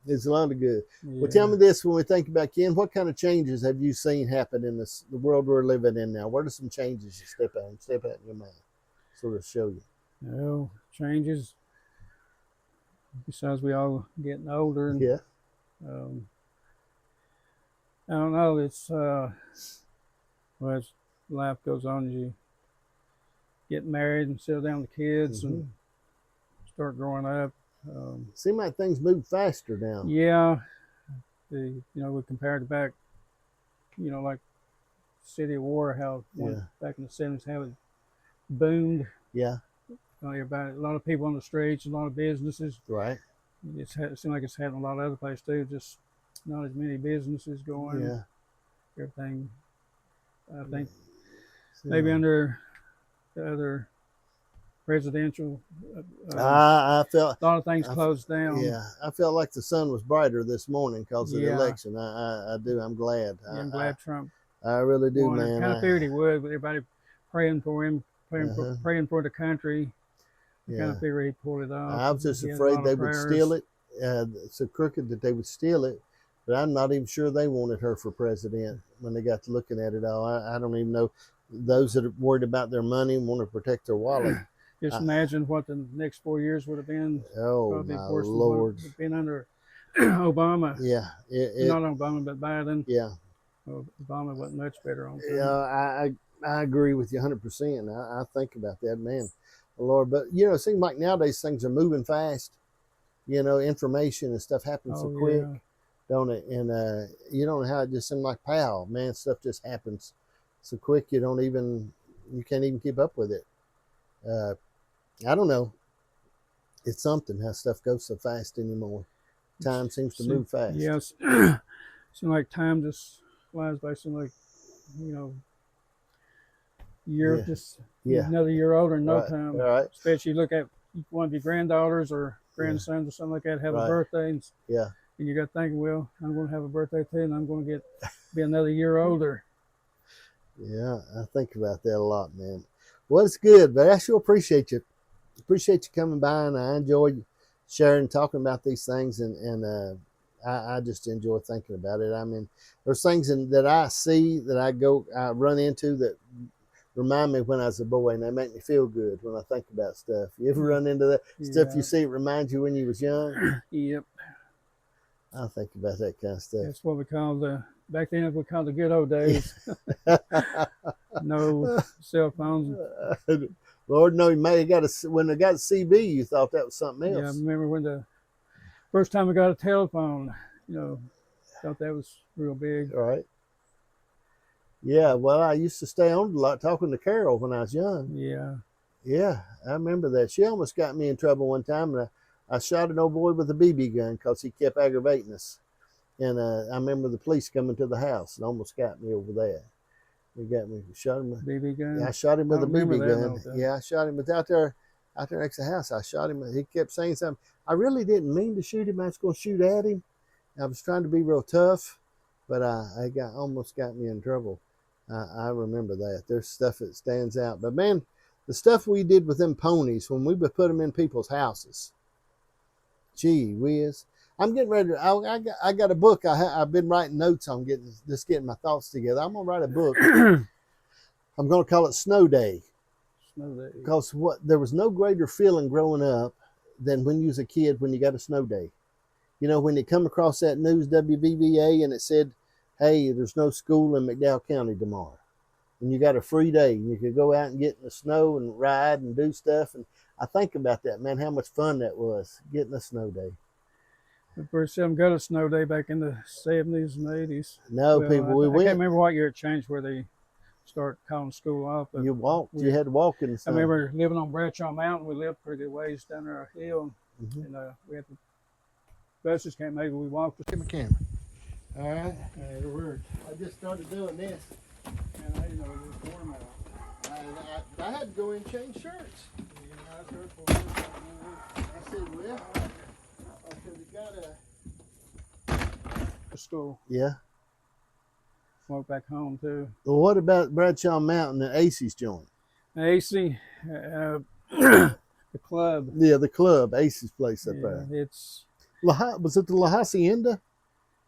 It's a lot of good. Yeah. Well, tell me this, when we think about Ken, what kind of changes have you seen happen in the world we're living in now? What are some changes you step out in your mind, sort of show you? Changes. Besides, we all getting older. And, yeah. I don't know. It's as life goes on, you get married and settle down with kids and start growing up. Seem like things move faster now. Yeah, we compared to back, like City of War, how back in the 70s, how it boomed. Yeah. Everybody, a lot of people on the streets, a lot of businesses. Right. It seems like it's happening a lot of other places too. Just not as many businesses going. Yeah. Everything. I think maybe under the other presidential. I felt a lot of things closed down. Yeah, I felt like the sun was brighter this morning because of the election. I do. I'm glad. I'm glad Trump. I really do, man. I kind of figured he would, with everybody praying for him, praying for the country. I kind of figured he'd pull it off. I was just afraid they would steal it. So crooked that they would steal it. but I'm not even sure they wanted her for president when they got to looking at it all. I don't even know. Those that are worried about their money and want to protect their wallet. Just imagine what the next 4 years would have been. Oh, probably my worse Lord. than what been under Obama. Yeah. Not Obama, but Biden. Yeah. Well, Obama wasn't much better on things. Yeah, I agree with you 100%. I think about that, man. Lord, but it seems like nowadays things are moving fast. Information and stuff happens so quick, don't it? And you don't know how it just seems like, pow, man, stuff just happens so quick. You can't even keep up with it. I don't know. It's something how stuff goes so fast anymore. Time seems to move fast. Yes. Seems like time just flies by. Seems like, year just another year older in no time. Right. Especially look at one of your granddaughters or grandsons or something like that have a birthday. And you got thinking, well, I'm going to have a birthday too, and I'm going to be another year older. Yeah, I think about that a lot, man. Well, it's good, but I sure appreciate you. Appreciate you coming by, and I enjoy sharing, talking about these things, and I just enjoy thinking about it. I mean, there's things that I see that I run into that remind me when I was a boy, and they make me feel good when I think about stuff. You ever run into that stuff you see? It reminds you when you was young. Yep. I think about that kind of stuff. That's what we called back then. We called the good old days. No cell phones. Lord, no, you may have got when they got a CB, you thought that was something else. Yeah, I remember when the first time I got a telephone. Thought that was real big. Right. Yeah, well, I used to stay on a lot talking to Carol when I was young. Yeah. Yeah, I remember that. She almost got me in trouble one time, and I shot an old boy with a BB gun because he kept aggravating us. And I remember the police coming to the house and almost got me over there. They got me, shot him. BB gun? Yeah, I shot him with a BB gun. Yeah, I shot him. But out there next to the house, I shot him. He kept saying something. I really didn't mean to shoot him. I was going to shoot at him. I was trying to be real tough, but almost got me in trouble. I remember that. There's stuff that stands out. But man, the stuff we did with them ponies when we would put them in people's houses. Gee whiz. I'm getting ready to, I got a book I've been writing notes on, getting my thoughts together. I'm going to write a book. I'm going to call it Snow Day. Snow Day. Because there was no greater feeling growing up than when you was a kid when you got a snow day. When you come across that news, WVVA, and it said, hey, there's no school in McDowell County tomorrow. And you got a free day. And you could go out and get in the snow and ride and do stuff. And I think about that, man, how much fun that was, getting a snow day. The first time got a snow day back in the 70s and 80s. No, well, people, we went. I can't remember what year it changed where they start calling school off. But you walked. You had to walk in the snow. I remember living on Bradshaw Mountain. We lived pretty ways down there a hill. And we had the buses came. Maybe we walked. Get my camera. All right. It'll work. I just started doing this. And I didn't know it was warm out. I had to go in and change shirts. Yeah, I said, well, because it got a school. Yeah. Walk back home too. Well, what about Bradshaw Mountain and Acey's joint? AC, the club. Yeah, the club, Acey's place up there. It's was it the La Hacienda?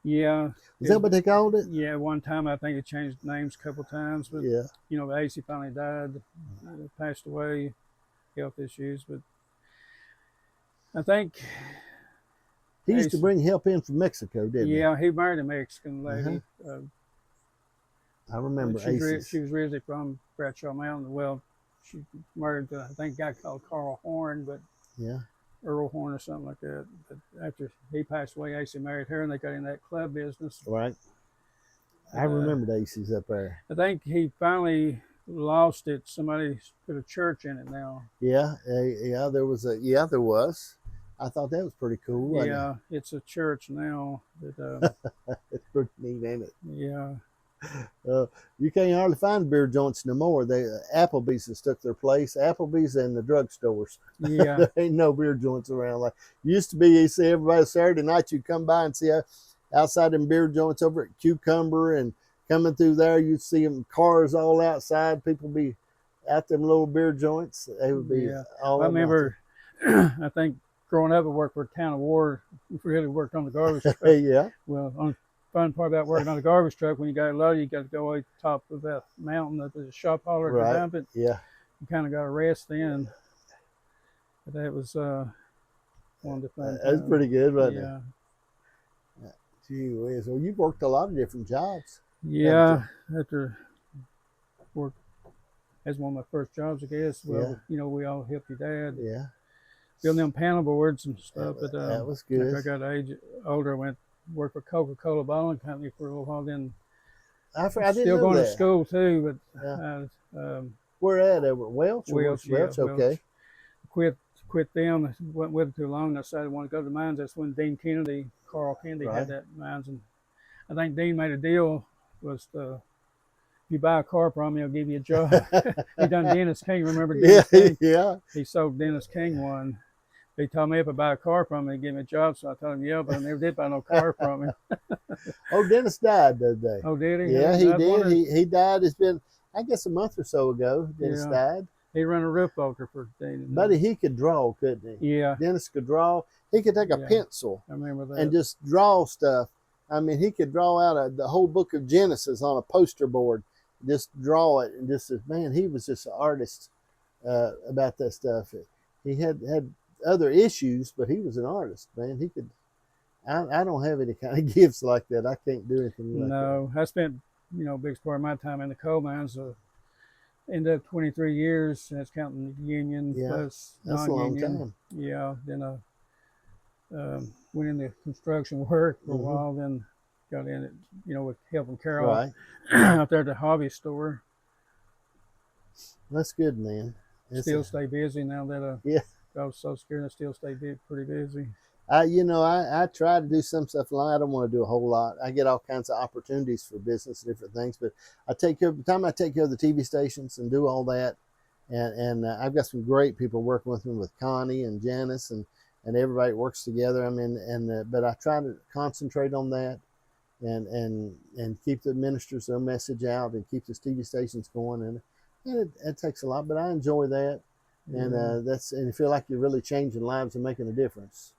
Yeah. Is that what they called it? Yeah, one time I think it changed names a couple times, but AC finally died, passed away, health issues, but I think he used to bring help in from Mexico, didn't he? Yeah, he married a Mexican lady. I remember she was originally from Bradshaw Mountain. Well, she married I think a guy called Carl Horn, but Earl Horn or something like that. But after he passed away, AC married her, and they got in that club business. Right. I remember Acey's up there. I think he finally lost it. Somebody put a church in it now. Yeah, there was. I thought that was pretty cool. Yeah, it's a church now. But, it's pretty neat, ain't it? Yeah. You can't hardly find beer joints no more. Applebee's has took their place. Applebee's and the drugstores. Yeah. There ain't no beer joints around like used to be. You see everybody Saturday night, you'd come by and see outside them beer joints over at Cucumber and coming through there, you'd see them cars all outside. People be at them little beer joints. They would be all. I remember, I think growing up, I worked for Town of War. We really worked on the garbage truck. Yeah. Well, on fun part about working on a garbage truck, when you got it loaded, you got to go to the top of that mountain that the shop hauler to dump it. Yeah. You kind of got to rest then. But that was one of the fun times. That's pretty good, wasn't it? Yeah. Gee whiz. Well, you've worked a lot of different jobs. Yeah. After work, as one of my first jobs, I guess. Well, you know, we all helped your dad. Yeah. Building them panel boards and stuff. But that was good. After I got older, I went work for Coca-Cola bottling company for a little while. Then I didn't still know going that. to school too. But where at? Welch? Welch, okay. Quit them. Went with it too long. And I decided I wanted to go to the mines. That's when Carl Kennedy had that mines. And I think Dean made a deal was if you buy a car from me, I'll give you a job. He done Dennis King. Remember Dennis King? Yeah. He sold Dennis King one. He told me if I buy a car from him, he'd give me a job. So I told him, yeah, but I never did buy no car from him. Oh, Dennis died that day. Oh, did he? Yeah, he did. He died. It's been, I guess, a month or so ago. Dennis died. He ran a roof bolter for Dean. Buddy, he could draw, couldn't he? Yeah. Dennis could draw. He could take a pencil I remember that. and just draw stuff. I mean, he could draw out the whole book of Genesis on a poster board. Just draw it, and just man, he was just an artist about that stuff. He had other issues, but he was an artist, man. He could. I don't have any kind of gifts like that. I can't do anything like that. No, I spent a big part of my time in the coal mines. Ended up 23 years. That's counting the union plus non-union. That's a long time. Yeah. Then went into construction work for a while. Then got in it, with helping Carol out there at the hobby store. That's good, man. Still stay busy now that I was so scared. I still stay pretty busy. I try to do some stuff. I don't want to do a whole lot. I get all kinds of opportunities for business and different things, but I take care of the TV stations and do all that. And I've got some great people working with me, with Connie and Janice and everybody works together. I mean, but I try to concentrate on that and keep the ministers their message out and keep the TV stations going. And it takes a lot, but I enjoy that. And and you feel like you're really changing lives and making a difference.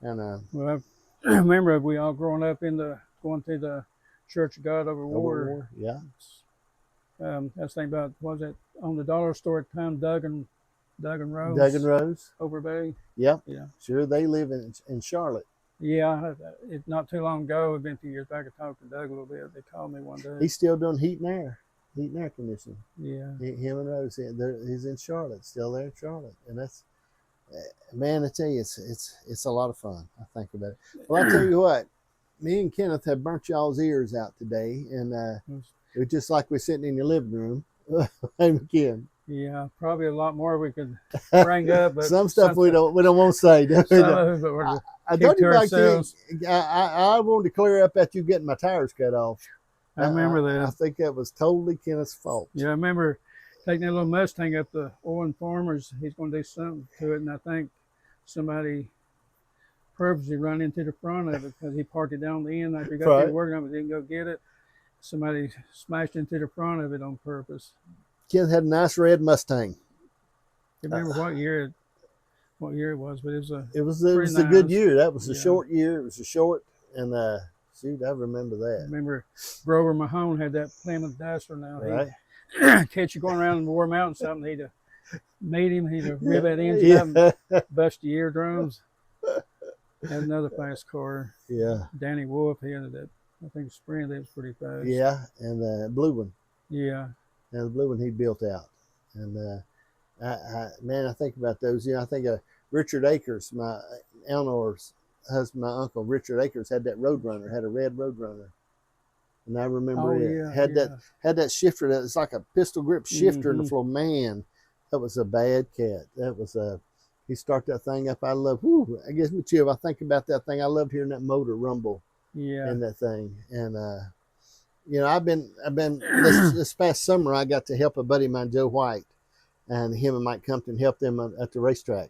And well, I remember we all growing up going to the Church of God over war. Yeah. I was thinking about, was it on the dollar store at the time, Doug and Rose? Doug and Rose. Over Bay. Yep. Yeah. Sure, they live in Charlotte. Yeah, not too long ago, it's been a few years back, I talked to Doug a little bit. They called me one day. He's still doing heat and air conditioning. Yeah. Him and Rose, he's in Charlotte, still there in Charlotte. And that's, man, I tell you, it's a lot of fun. I think about it. Well, I tell you what, me and Kenneth have burnt y'all's ears out today, and it was just like we're sitting in your living room. And Ken. Yeah, probably a lot more we could bring up, but some stuff we don't want to say. I told you about I wanted to clear up at you getting my tires cut off. I remember that. I think that was totally Kenneth's fault. Yeah, I remember taking that little Mustang up to Owen Farmers. He's going to do something to it, and I think somebody purposely run into the front of it because he parked it down the end after he got through working on it, didn't go get it. Somebody smashed into the front of it on purpose. Kenneth had a nice red Mustang. I remember what year it was, but it was a good year. That was a short year. It was a short, and shoot, I remember that. I remember Grover Mahone had that Plymouth Duster now. Right. He'd catch you going around in War Mountain something, he'd meet him, he'd rip that engine up and bust your eardrums. Had another fast car. Yeah. Danny Wolf, he had that, I think Sprint, that was pretty fast. Yeah, and the blue one. Yeah. And the blue one he built out. And I think about those. I think of Richard Akers, my Eleanor's husband, my uncle Richard Akers had that Roadrunner, had a red Roadrunner. And I remember had that shifter. It's like a pistol grip shifter in the floor. Man, that was a bad cat. That was he started that thing up. I guess me too. If I think about that thing, I loved hearing that motor rumble. Yeah. In that thing. And I've been this past summer I got to help a buddy of mine, Joe White, and him and Mike Compton helped them at the racetrack.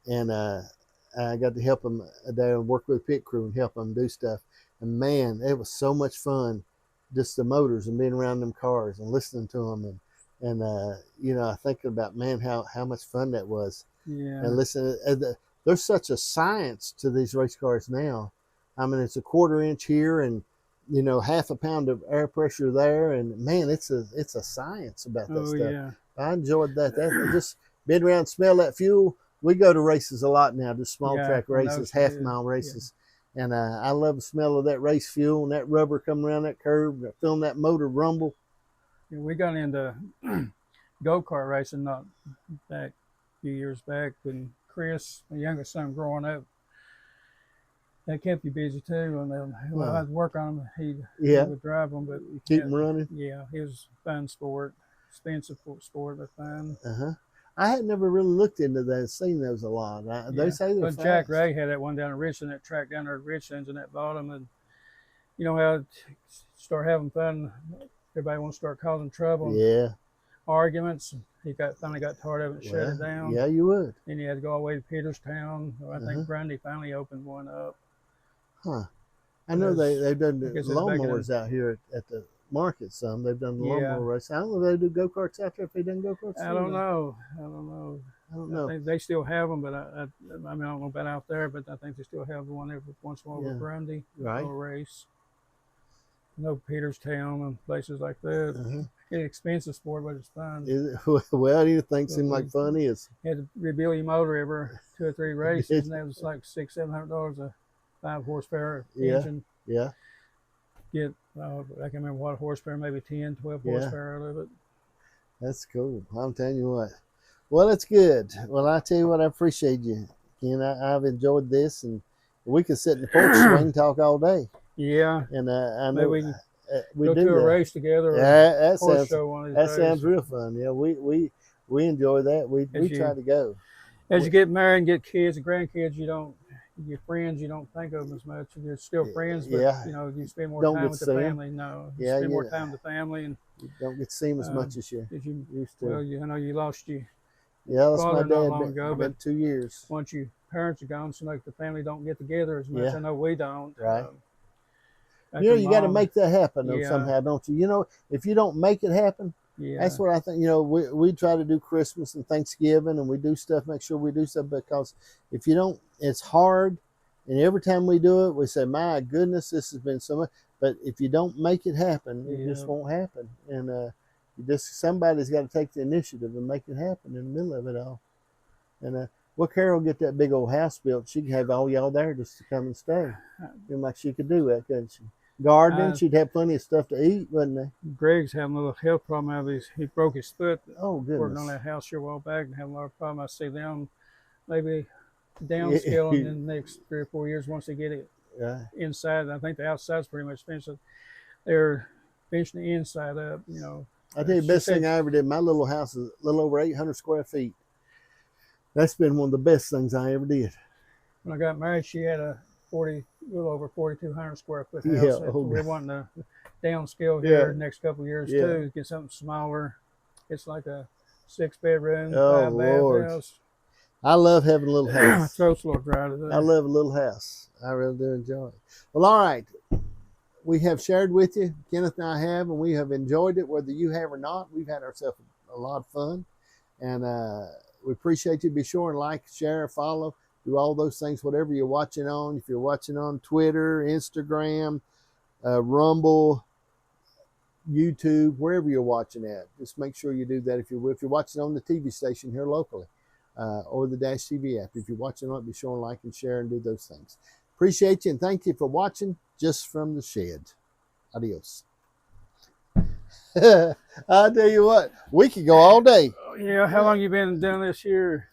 And I got to help them there and work with the pit crew and help them do stuff. And man, it was so much fun, just the motors and being around them cars and listening to them. And I think about, man, how much fun that was. Yeah. And listen, there's such a science to these race cars now. I mean, it's a 1/4 inch here and you know, half a pound of air pressure there, and man, it's a science about that stuff. Yeah. I enjoyed that. That just been around, smell that fuel. We go to races a lot now, just small track races, half-mile races, and I love the smell of that race fuel and that rubber coming around that curve, feeling that motor rumble. Yeah, we got into go-kart racing not back a few years back when Chris, my youngest son, growing up. That kept you busy too. And then I had to work on him. He would drive them, but keep them running. Yeah, it was a fun sport, expensive sport, but fun. I had never really looked into that, seen those a lot. They say they're fast. Jack Ray had that one down in Richland, that track down there at Richlands and that bottom, and you know how start having fun. Everybody wants to start causing trouble. Yeah. Arguments. He finally got tired of it and shut it down. Yeah, you would. And he had to go all the way to Peterstown. I think Grundy finally opened one up. Huh. I know they've done the lawnmowers out here at the market some. They've done the lawnmower race. I don't know if they do go-karts out there, if they done go-karts. I don't know. I think they still have them, but I mean, I don't know about out there, but I think they still have one every once in a while with Grundy. Right. Race. No Peterstown and places like that. It's an expensive sport, but it's fun. Well, do you think seem like fun is? You had to rebuild your motor every 2 or 3 races, and that was like $600-700 a 5 horsepower engine. Yeah. Get I can't remember what horsepower, maybe 10, 12 horsepower out of it. That's cool. I'm telling you what. Well, it's good. Well, I tell you what, I appreciate you, Ken. I've enjoyed this, and we can sit in the porch swing and talk all day. Yeah. And I know maybe we go to a race together. That sounds show one of these days. Sounds real fun. Yeah, we enjoy that. We try to go. As you get married and get kids and grandkids, your friends, you don't think of them as much. You're still friends, but you know, you spend more time with the family. No, you spend more time with the family, and you don't get to see them as much as you used to. Well, I know you lost your that's my father dad. Not long ago, but 2 years. Once your parents are gone, so like the family don't get together as much. I know we don't. Right. You got to make that happen though, somehow, don't you? You know, if you don't make it happen, that's what I think. You know, we try to do Christmas and Thanksgiving, and we do stuff, make sure we do stuff, because if you don't, it's hard. And every time we do it, we say, my goodness, this has been so much. But if you don't make it happen, it just won't happen. And somebody's got to take the initiative and make it happen in the middle of it all. And Carol get that big old house built. She could have all y'all there just to come and stay. Seemed like she could do that, couldn't she? Gardening, she'd have plenty of stuff to eat, wouldn't they? Greg's having a little health problem. Out of he broke his foot. Oh, goodness. Working on that house here a while back and having a lot of problem. I see them maybe downscale in the next 3 or 4 years once they get it inside. I think the outside's pretty much finished. They're finishing the inside up, you know. I tell you, the best thing I ever did, my little house is a little over 800 square feet. That's been one of the best things I ever did. When I got married, she had a little over 4,200 square foot house. We're wanting to downscale here the next couple of years too, get something smaller. It's like a 6-bedroom, 5-bath house. I love having a little house. My throat's a little dry today. I love a little house. I really do enjoy it. Well, all right. We have shared with you, Kenneth and I have, and we have enjoyed it, whether you have or not. We've had ourselves a lot of fun, and we appreciate you. Be sure and like, share, follow, do all those things, whatever you're watching on. If you're watching on Twitter, Instagram, Rumble, YouTube, wherever you're watching at, just make sure you do that. If you're watching on the TV station here locally, or the Dash TV app, if you're watching on it, be sure and like and share and do those things. Appreciate you, and thank you for watching Just from the Shed. Adios. I'll tell you what, we could go all day. Yeah, how long you been doing this here?